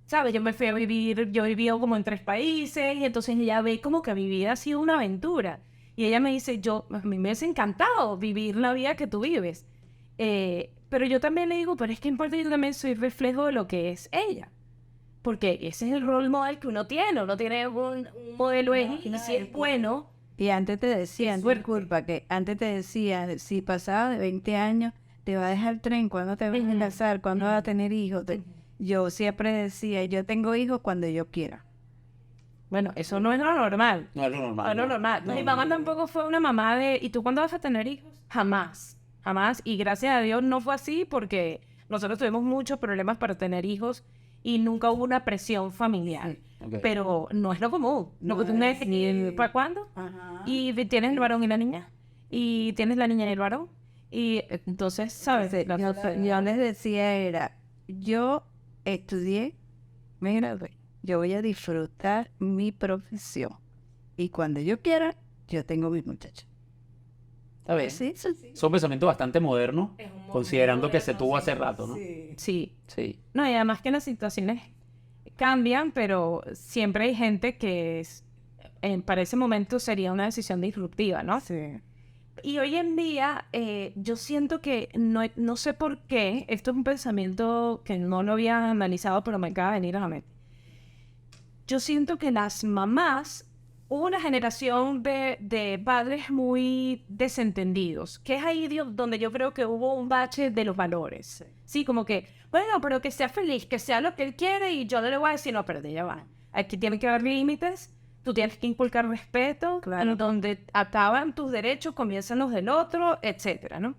¿Sabes? Yo me fui a vivir, yo he vivido como en 3 países, y entonces ella ve como que mi vida ha sido una aventura. Y ella me dice, a mí me ha encantado vivir la vida que tú vives. Pero yo también le digo, pero es que en parte yo también soy reflejo de lo que es ella. Porque ese es el role model que uno tiene un modelo y si es bueno, Y antes te decían, suerte. disculpa, que antes te decían, si pasaba de 20 años, te va a dejar el tren, ¿cuándo te vas a casar? ¿Cuándo vas a tener hijos? Yo siempre decía, yo tengo hijos cuando yo quiera. bueno, eso no es lo normal. No es lo normal. No es lo normal. Mi mamá tampoco fue una mamá de, ¿y tú cuándo vas a tener hijos? Jamás, jamás. Y gracias a Dios no fue así porque nosotros tuvimos muchos problemas para tener hijos y nunca hubo una presión familiar. Ok. Pero no es lo común. No, ¿para cuándo? Ajá. ¿Y tienes el varón y la niña? y tienes la niña y el varón. Y entonces, ¿sabes? Yo les decía yo estudié, me gradué, yo voy a disfrutar mi profesión. Y cuando yo quiera, yo tengo mis muchachos. Está bien. Sí. Es un pensamiento bastante moderno, Es un considerando que se moderno, tuvo sí. hace rato, ¿no? Sí. Sí. No, y además que las situaciones cambian, pero siempre hay gente que para ese momento sería una decisión disruptiva, ¿no? Sí. Y hoy en día yo siento que no sé por qué, esto es un pensamiento que no lo había analizado, pero me acaba de venir a la mente. Yo siento que las mamás, hubo una generación de padres muy desentendidos, que es ahí donde yo creo que hubo un bache de los valores. Sí, como que, bueno, pero que sea feliz, que sea lo que él quiere y yo no le voy a decir, no, pero ya va. Aquí tiene que haber límites, tú tienes que inculcar respeto, Claro. en donde acaban tus derechos, comienzan los del otro, etcétera, ¿no?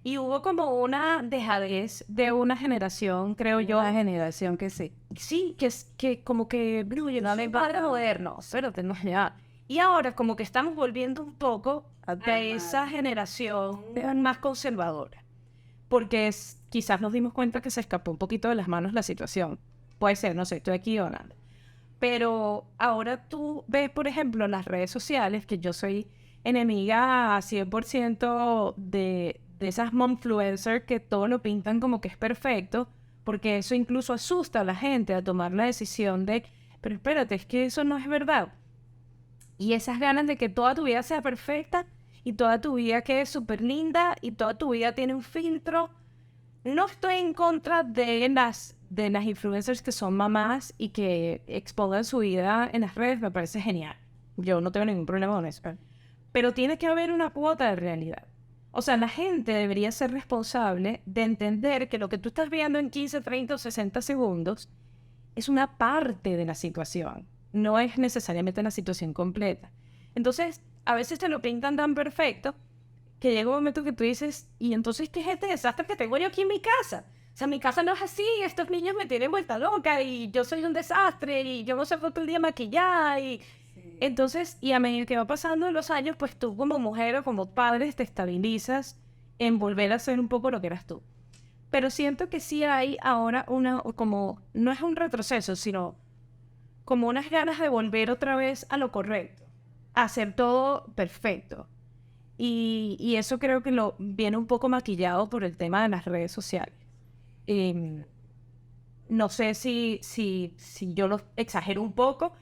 Y hubo como una dejadez de una generación, creo yo. Una generación que sí. Sí, que como que, no, yo no me padre moderno, espérate, no, ya. Y ahora como que estamos volviendo un poco a esa generación más conservadora. Porque quizás nos dimos cuenta que se escapó un poquito de las manos la situación. Puede ser, no sé, estoy aquí o nada. Pero ahora tú ves, por ejemplo, las redes sociales, que yo soy enemiga a 100% de esas momfluencers que todo lo pintan como que es perfecto, porque eso incluso asusta a la gente a tomar la decisión de, pero espérate, es que eso no es verdad. Y esas ganas de que toda tu vida sea perfecta y toda tu vida quede súper linda y toda tu vida tiene un filtro. No estoy en contra de las influencers que son mamás y que expongan su vida en las redes, me parece genial. Yo no tengo ningún problema con eso. Pero tiene que haber una cuota de realidad. O sea, la gente debería ser responsable de entender que lo que tú estás viendo en 15, 30 o 60 segundos es una parte de la situación. No es necesariamente la situación completa. Entonces, a veces te lo pintan tan perfecto que llega un momento que tú dices, ¿y entonces qué es este desastre que tengo yo aquí en mi casa? O sea, mi casa no es así, estos niños me tienen vuelta loca y yo soy un desastre y yo no sé todo el día maquillar y... Entonces, y a medida que va pasando los años, pues tú como mujer o como padre te estabilizas en volver a ser un poco lo que eras tú. Pero siento que sí hay ahora como, no es un retroceso, sino como unas ganas de volver otra vez a lo correcto, a hacer todo perfecto. Y eso creo que viene un poco maquillado por el tema de las redes sociales. No sé si yo lo exagero un poco,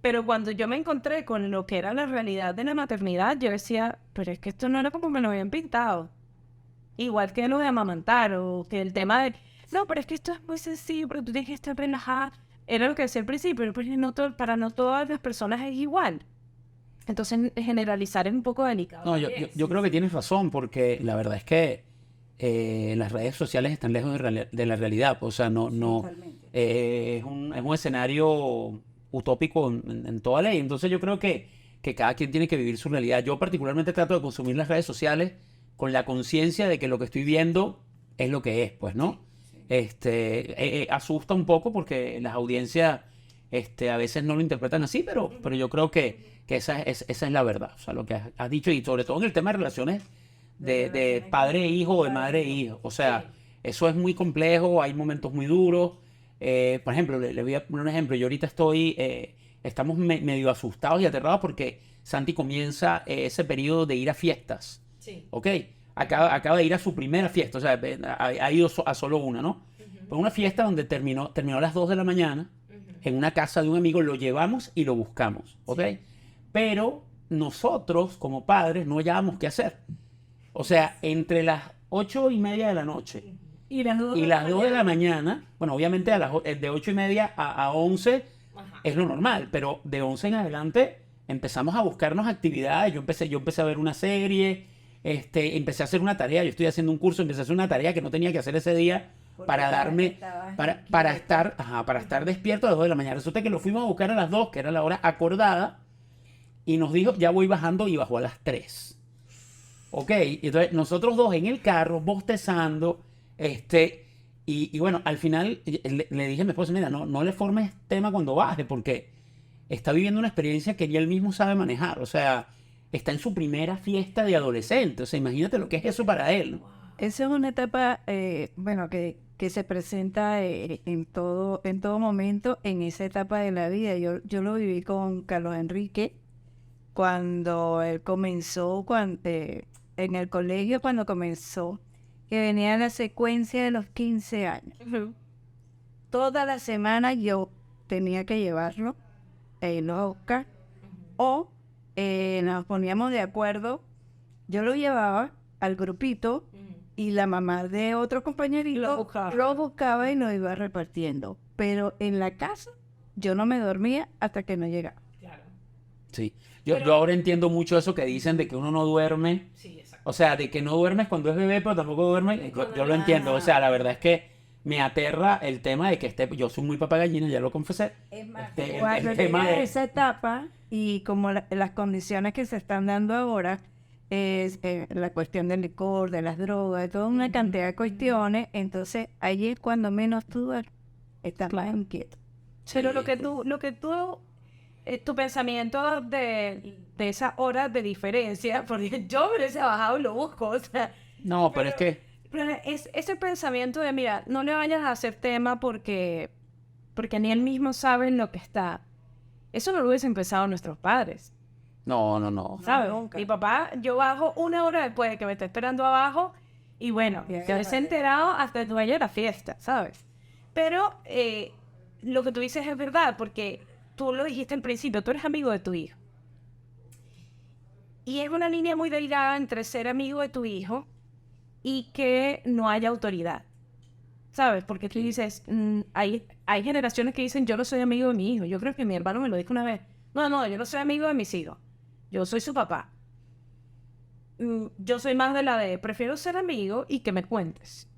pero cuando yo me encontré con lo que era la realidad de la maternidad, yo decía, pero es que esto no era como me lo habían pintado. Igual que lo de amamantar o que el tema de, no, pero es que esto es muy sencillo, pero tú tienes que estar relajada. Era lo que decía al principio, pero pues para no todas las personas es igual. Entonces, generalizar es un poco delicado. No, yo creo que tienes razón, porque la verdad es que las redes sociales están lejos de la realidad. O sea, es un escenario utópico en toda ley. Entonces yo creo que cada quien tiene que vivir su realidad. Yo particularmente trato de consumir las redes sociales con la conciencia de que lo que estoy viendo es lo que es, pues, ¿no? Asusta un poco porque las audiencias a veces no lo interpretan así, pero yo creo que esa es la verdad. O sea, lo que has dicho, y sobre todo en el tema de relaciones de padre e hijo o de madre e hijo. O sea, eso es muy complejo, hay momentos muy duros. Por ejemplo, le voy a poner un ejemplo. Yo ahorita estamos medio asustados y aterrados porque Santi comienza ese periodo de ir a fiestas. Sí. ¿Ok? Acaba de ir a su primera fiesta, o sea, ha ido a solo una, ¿no? Fue una fiesta donde terminó a las 2 de la mañana en una casa de un amigo, lo llevamos y lo buscamos, ¿ok? Pero nosotros, como padres, no hallábamos qué hacer. O sea, entre las 8:30 de la noche y las 2 de la mañana, bueno, obviamente de 8:30 a 11 es lo normal, pero de 11 en adelante empezamos a buscarnos actividades. Yo empecé a ver una serie, empecé a hacer una tarea. Yo estoy haciendo un curso, empecé a hacer una tarea que no tenía que hacer ese día para estar despierto a las 2 de la mañana. Resulta que lo fuimos a buscar a las 2, que era la hora acordada, y nos dijo, ya voy bajando, y bajó a las 3. Ok, y entonces nosotros dos en el carro, bostezando, y bueno, al final le dije a mi esposa, mira, no le formes tema cuando baje, porque está viviendo una experiencia que ni él mismo sabe manejar. O sea, está en su primera fiesta de adolescente. O sea, imagínate lo que es eso para él, ¿no? Esa es una etapa, bueno, que se presenta en todo momento en esa etapa de la vida. Yo lo viví con Carlos Enrique cuando él comenzó, en el colegio, cuando comenzó, que venía la secuencia de los 15 años. Toda la semana yo tenía que llevarlo en los Oscar o nos poníamos de acuerdo. Yo lo llevaba al grupito y la mamá de otro compañerito lo buscaba y lo iba repartiendo. Pero en la casa yo no me dormía hasta que no llegaba. Sí. Yo ahora entiendo mucho eso que dicen de que uno no duerme. Sí, exacto. O sea, de que no duermes cuando es bebé, pero tampoco duermes. Yo lo entiendo. O sea, la verdad es que me aterra el tema de que yo soy muy papagallina, ya lo confesé. Es más, El cuando tema llega de... esa etapa y como las condiciones que se están dando ahora, es la cuestión del licor, de las drogas, de toda una cantidad de cuestiones, entonces ahí es cuando menos tú duermes, estás más inquieto. Pero tu pensamiento de esas horas de diferencia, porque yo me hubiese bajado y lo busco, o sea, No, pero es que... pero es ese pensamiento de, mira, no le vayas a hacer tema porque ni él mismo sabe en lo que está. Eso no lo hubiesen pensado nuestros padres, No. ¿sabes? nunca. Mi papá, yo bajo una hora después de que me está esperando abajo y bueno, Ya, yo he enterado hasta el dueño de la fiesta, ¿sabes? Pero lo que tú dices es verdad, porque tú lo dijiste al principio, tú eres amigo de tu hijo. Y es una línea muy delgada entre ser amigo de tu hijo y que no haya autoridad, ¿sabes? Porque tú dices, hay generaciones que dicen, yo no soy amigo de mi hijo. Yo creo que mi hermano me lo dijo una vez. No, yo no soy amigo de mis hijos. Yo soy su papá. Yo soy más de la de, prefiero ser amigo y que me cuentes.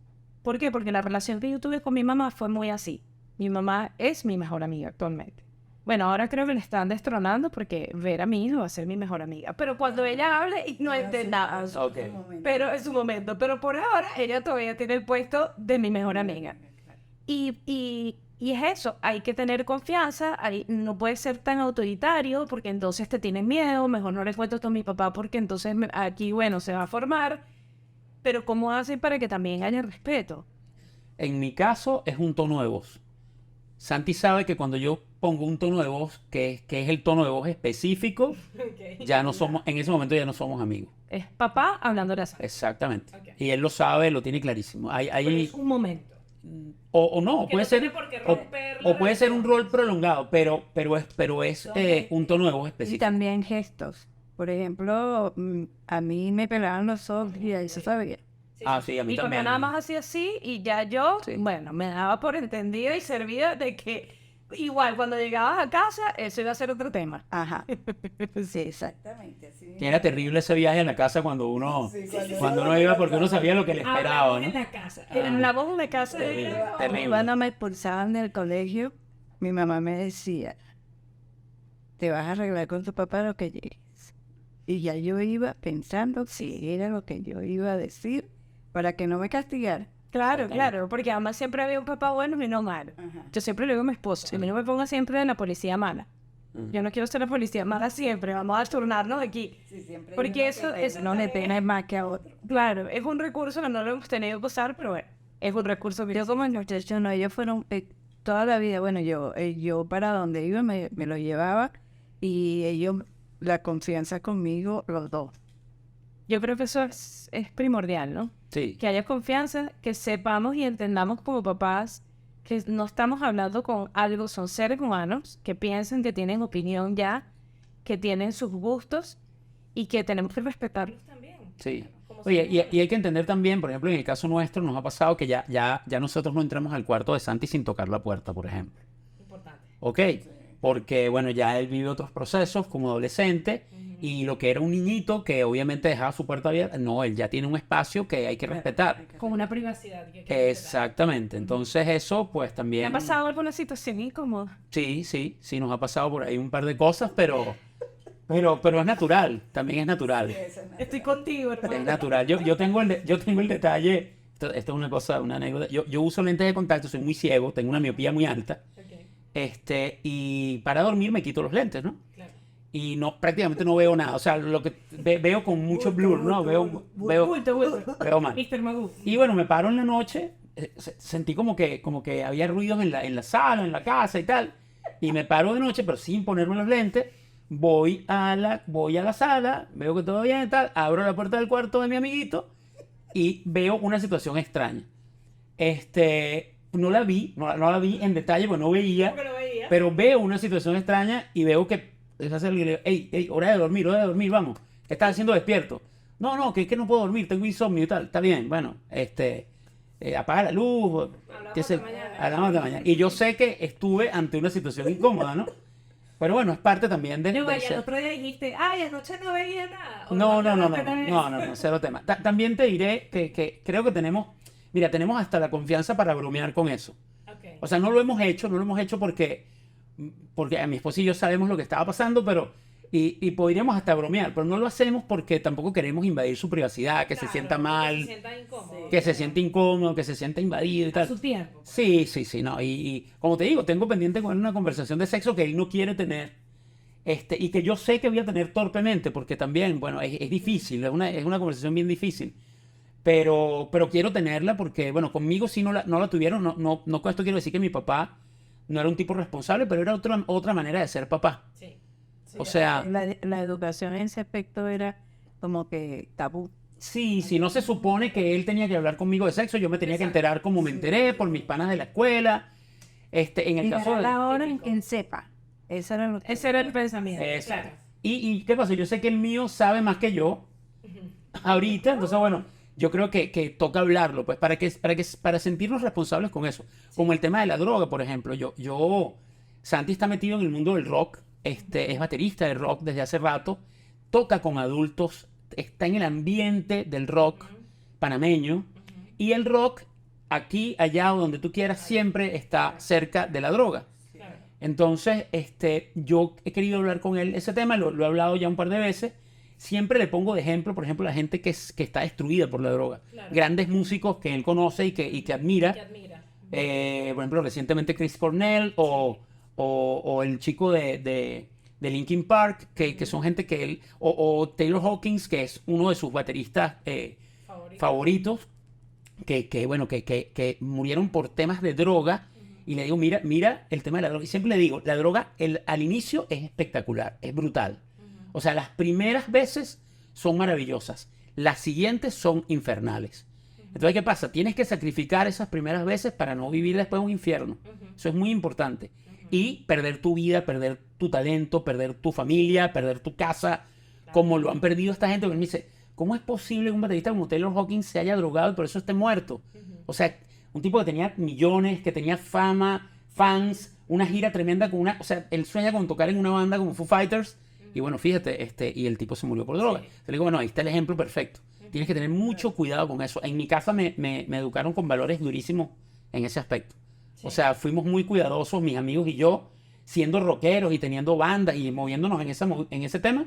¿Por qué? Porque la relación que yo tuve con mi mamá fue muy así. Mi mamá es mi mejor amiga actualmente. Bueno, ahora creo que le están destronando porque ver a mi hijo va a ser mi mejor amiga. Pero cuando ella hable, y no entienda. Ok. Pero es su momento. Pero por ahora, ella todavía tiene el puesto de mi mejor amiga. Y es eso, hay que tener confianza, no puedes ser tan autoritario porque entonces te tienen miedo, mejor no le cuento esto a mi papá porque entonces aquí, bueno, se va a formar. Pero ¿cómo hacen para que también haya respeto? En mi caso es un tono de voz. Santi sabe que cuando yo pongo un tono de voz, que es el tono de voz específico, ya no somos, en ese momento ya no somos amigos. Es papá hablando de eso. Exactamente. Ok. Y él lo sabe, lo tiene clarísimo. Pero es un momento. O no, Que puede no ser, tiene por qué o, romper la o puede ser un relación. rol prolongado, pero es un tono de voz Y específico. también gestos. Por ejemplo, a mí me pelaban los ojos y ahí se sabía. Ah, sí, a mí Mi papá también. nada más hacía así y ya yo, Sí. bueno, me daba por entendida y servida de que igual cuando llegabas a casa, eso iba a ser otro tema. Ajá. Sí, exactamente. Así mismo. Y era terrible ese viaje a la casa cuando uno iba porque uno sabía lo que le esperaba, ¿no? En la casa. Hablamos en la casa. Terrible. Cuando me expulsaban del colegio, mi mamá me decía, te vas a arreglar con tu papá lo que llegues. Y ya yo iba pensando si era lo que yo iba a decir para que no me castigara. Claro, porque además siempre había un papá bueno y no malo. Ajá. Yo siempre le digo a mi esposo, a mí no me ponga siempre en la policía mala. Yo no quiero ser la policía mala siempre, vamos a turnarnos aquí. Porque eso es, No le pena más que a otro. claro, es un recurso que no lo hemos tenido que usar, pero bueno, es un recurso que Yo como muchacho, no, ellos fueron toda la vida, bueno, yo para donde iba me lo llevaba y ellos, la confianza conmigo, los dos. yo creo que eso es primordial, ¿no? Sí. Que haya confianza, que sepamos y entendamos como papás que no estamos hablando con algo, son seres humanos que piensan, que tienen opinión ya, que tienen sus gustos y que tenemos que respetarlos también. Sí. Oye, y hay que entender también, por ejemplo, en el caso nuestro nos ha pasado que ya nosotros no entramos al cuarto de Santi sin tocar la puerta, por ejemplo. Importante. ¿Ok? Porque, bueno, ya él vive otros procesos como adolescente y lo que era un niñito que obviamente dejaba su puerta abierta, no, él ya tiene un espacio que hay que respetar. Con una privacidad. Que hay que respetar. Exactamente. Entonces eso, pues ¿Te también... ha pasado alguna situación incómoda? Sí, nos ha pasado por ahí un par de cosas, pero es natural, también es natural. Estoy contigo, Es hermano. natural. Yo tengo el detalle, esto es una cosa, una anécdota. Yo uso lentes de contacto, soy muy ciego, tengo una miopía muy alta. Ok, Y para dormir me quito los lentes, ¿no? claro. y no, prácticamente no veo nada. O sea, lo que veo con mucho blur, ¿no? Veo mal. Mr. Magoo. Y bueno, me paro en la noche, sentí como que había ruidos en la sala, en la casa y tal. Y me paro de noche, pero sin ponerme los lentes. Voy a la sala, veo que todo bien y tal. Abro la puerta del cuarto de mi amiguito y veo una situación extraña. No la vi en detalle porque no veía. Pero veo una situación extraña y veo que ey, hora de dormir, vamos. ¿Qué estás haciendo despierto? No, que es que no puedo dormir, tengo insomnio y tal. Está bien, bueno, apaga la luz. Hablamos de mañana. Y yo sé que estuve ante una situación incómoda, ¿no? Pero bueno, es parte también de... No, el otro día dijiste, ay, anoche no veía nada. No, cero tema. También te diré que creo que tenemos hasta la confianza para bromear con eso. Okay. O sea, no lo hemos hecho porque a mi esposa y yo sabemos lo que estaba pasando, pero y podríamos hasta bromear, pero no lo hacemos porque tampoco queremos invadir su privacidad, que se sienta mal, Que se sienta incómodo. que se sienta incómodo, que se sienta invadido y A tal. su tiempo. Sí, no. Y como te digo, tengo pendiente con él una conversación de sexo que él no quiere tener. Y que yo sé que voy a tener torpemente, porque también, bueno, es difícil, es una conversación bien difícil. Pero quiero tenerla porque, bueno, conmigo sí no la tuvieron. No con esto quiero decir que mi papá no era un tipo responsable, pero era otra manera de ser papá. Sí. O sea, La educación en ese aspecto era como que tabú. sí, no se supone que él tenía que hablar conmigo de sexo, yo me tenía que enterar como me enteré por mis panas de la escuela. En el caso de... la hora en que él sepa. Ese Ese era el pensamiento. Eso. Claro. ¿Y qué pasa? Yo sé que el mío sabe más que yo ahorita, entonces bueno, yo creo que toca hablarlo, pues para sentirnos responsables con eso. Como el tema de la droga, por ejemplo. Santi está metido en el mundo del rock, es baterista de rock desde hace rato, toca con adultos, está en el ambiente del rock panameño, y el rock, aquí, allá o donde tú quieras, siempre está cerca de la droga. Claro. Entonces, yo he querido hablar con él ese tema, lo he hablado ya un par de veces. Siempre le pongo de ejemplo, por ejemplo, la gente que está destruida por la droga. Claro. Grandes músicos que él conoce y que admira. Que admira. Por ejemplo, recientemente Chris Cornell o el chico de Linkin Park, que son gente que él... O Taylor Hawkins, que es uno de sus bateristas favoritos, que murieron por temas de droga. Y le digo, mira el tema de la droga. Y siempre le digo, la droga al inicio es espectacular, es brutal. O sea, las primeras veces son maravillosas. Las siguientes son infernales. Entonces, ¿qué pasa? Tienes que sacrificar esas primeras veces para no vivir después un infierno. Eso es muy importante. Y perder tu vida, perder tu talento, perder tu familia, perder tu casa, como lo han perdido esta gente. Que me dice, ¿cómo es posible que un baterista como Taylor Hawkins se haya drogado y por eso esté muerto? O sea, un tipo que tenía millones, que tenía fama, fans, una gira tremenda con o sea, él sueña con tocar en una banda como Foo Fighters. Y bueno, fíjate, y el tipo se murió por droga. Le digo, bueno, ahí está el ejemplo perfecto. Tienes que tener mucho cuidado con eso. En mi casa me educaron con valores durísimos en ese aspecto. O sea, fuimos muy cuidadosos, mis amigos y yo, siendo rockeros y teniendo bandas y moviéndonos en ese tema,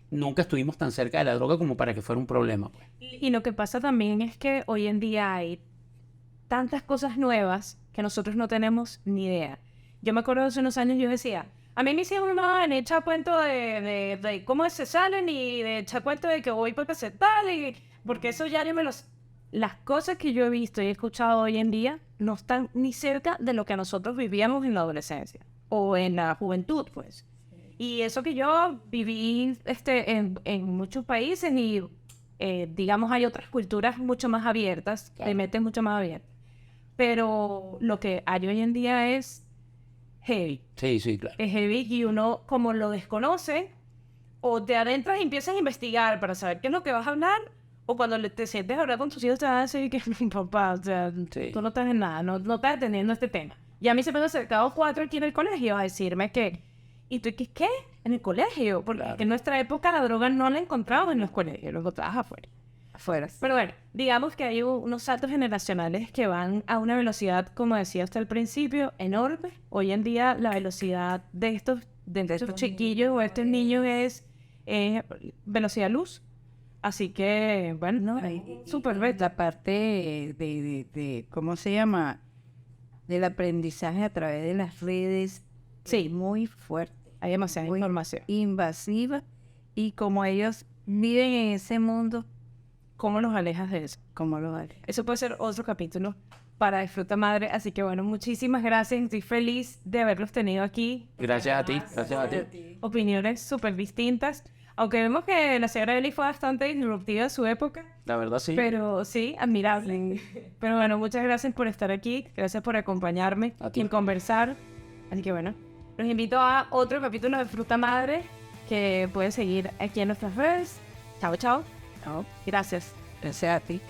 nunca estuvimos tan cerca de la droga como para que fuera un problema, pues. Y lo que pasa también es que hoy en día hay tantas cosas nuevas que nosotros no tenemos ni idea. Yo me acuerdo hace unos años yo decía, a mí me hicieron una en echar cuento de cómo se salen y de echar cuento de que voy por tal porque eso ya yo me los... Las cosas que yo he visto y he escuchado hoy en día no están ni cerca de lo que nosotros vivíamos en la adolescencia o en la juventud, pues. Y eso que yo viví en muchos países y, digamos, hay otras culturas mucho más abiertas, de mentes mucho más abiertas. Pero lo que hay hoy en día es heavy. Sí, claro. Es heavy y uno, como lo desconoce, o te adentras y empiezas a investigar para saber qué es lo que vas a hablar, o cuando te sientes a hablar con tus hijos te van a decir que papá, o sea, tú no estás en nada, no estás atendiendo este tema. Y a mí se me han acercado 4 aquí en el colegio a decirme que, ¿y tú qué? En el colegio, porque Claro. en nuestra época la droga no la encontrabas en los colegios, la encontrabas afuera. Pero bueno, digamos que hay unos saltos generacionales que van a una velocidad, como decía usted al principio, enorme. Hoy en día la velocidad de estos chiquillos o estos niños es velocidad luz. Así que, bueno, Súper la parte de ¿cómo se llama? Del aprendizaje a través de las redes. Sí. Muy fuerte. Hay demasiada muy información. invasiva, y como ellos viven en ese mundo, ¿Cómo nos alejas de eso? como lo vale. Eso puede ser otro capítulo para Disfruta Madre. Así que bueno, muchísimas gracias. Estoy feliz de haberlos tenido aquí. Gracias a ti, gracias a ti. Opiniones súper distintas. Aunque vemos que la señora Eli fue bastante disruptiva en su época. La verdad sí. Pero sí, admirable. Pero bueno, muchas gracias por estar aquí. Gracias por acompañarme A ti. y conversar. Así que bueno, los invito a otro capítulo de Fruta Madre que pueden seguir aquí en nuestras redes. Chao, chao. No, Gracias. gracias a ti.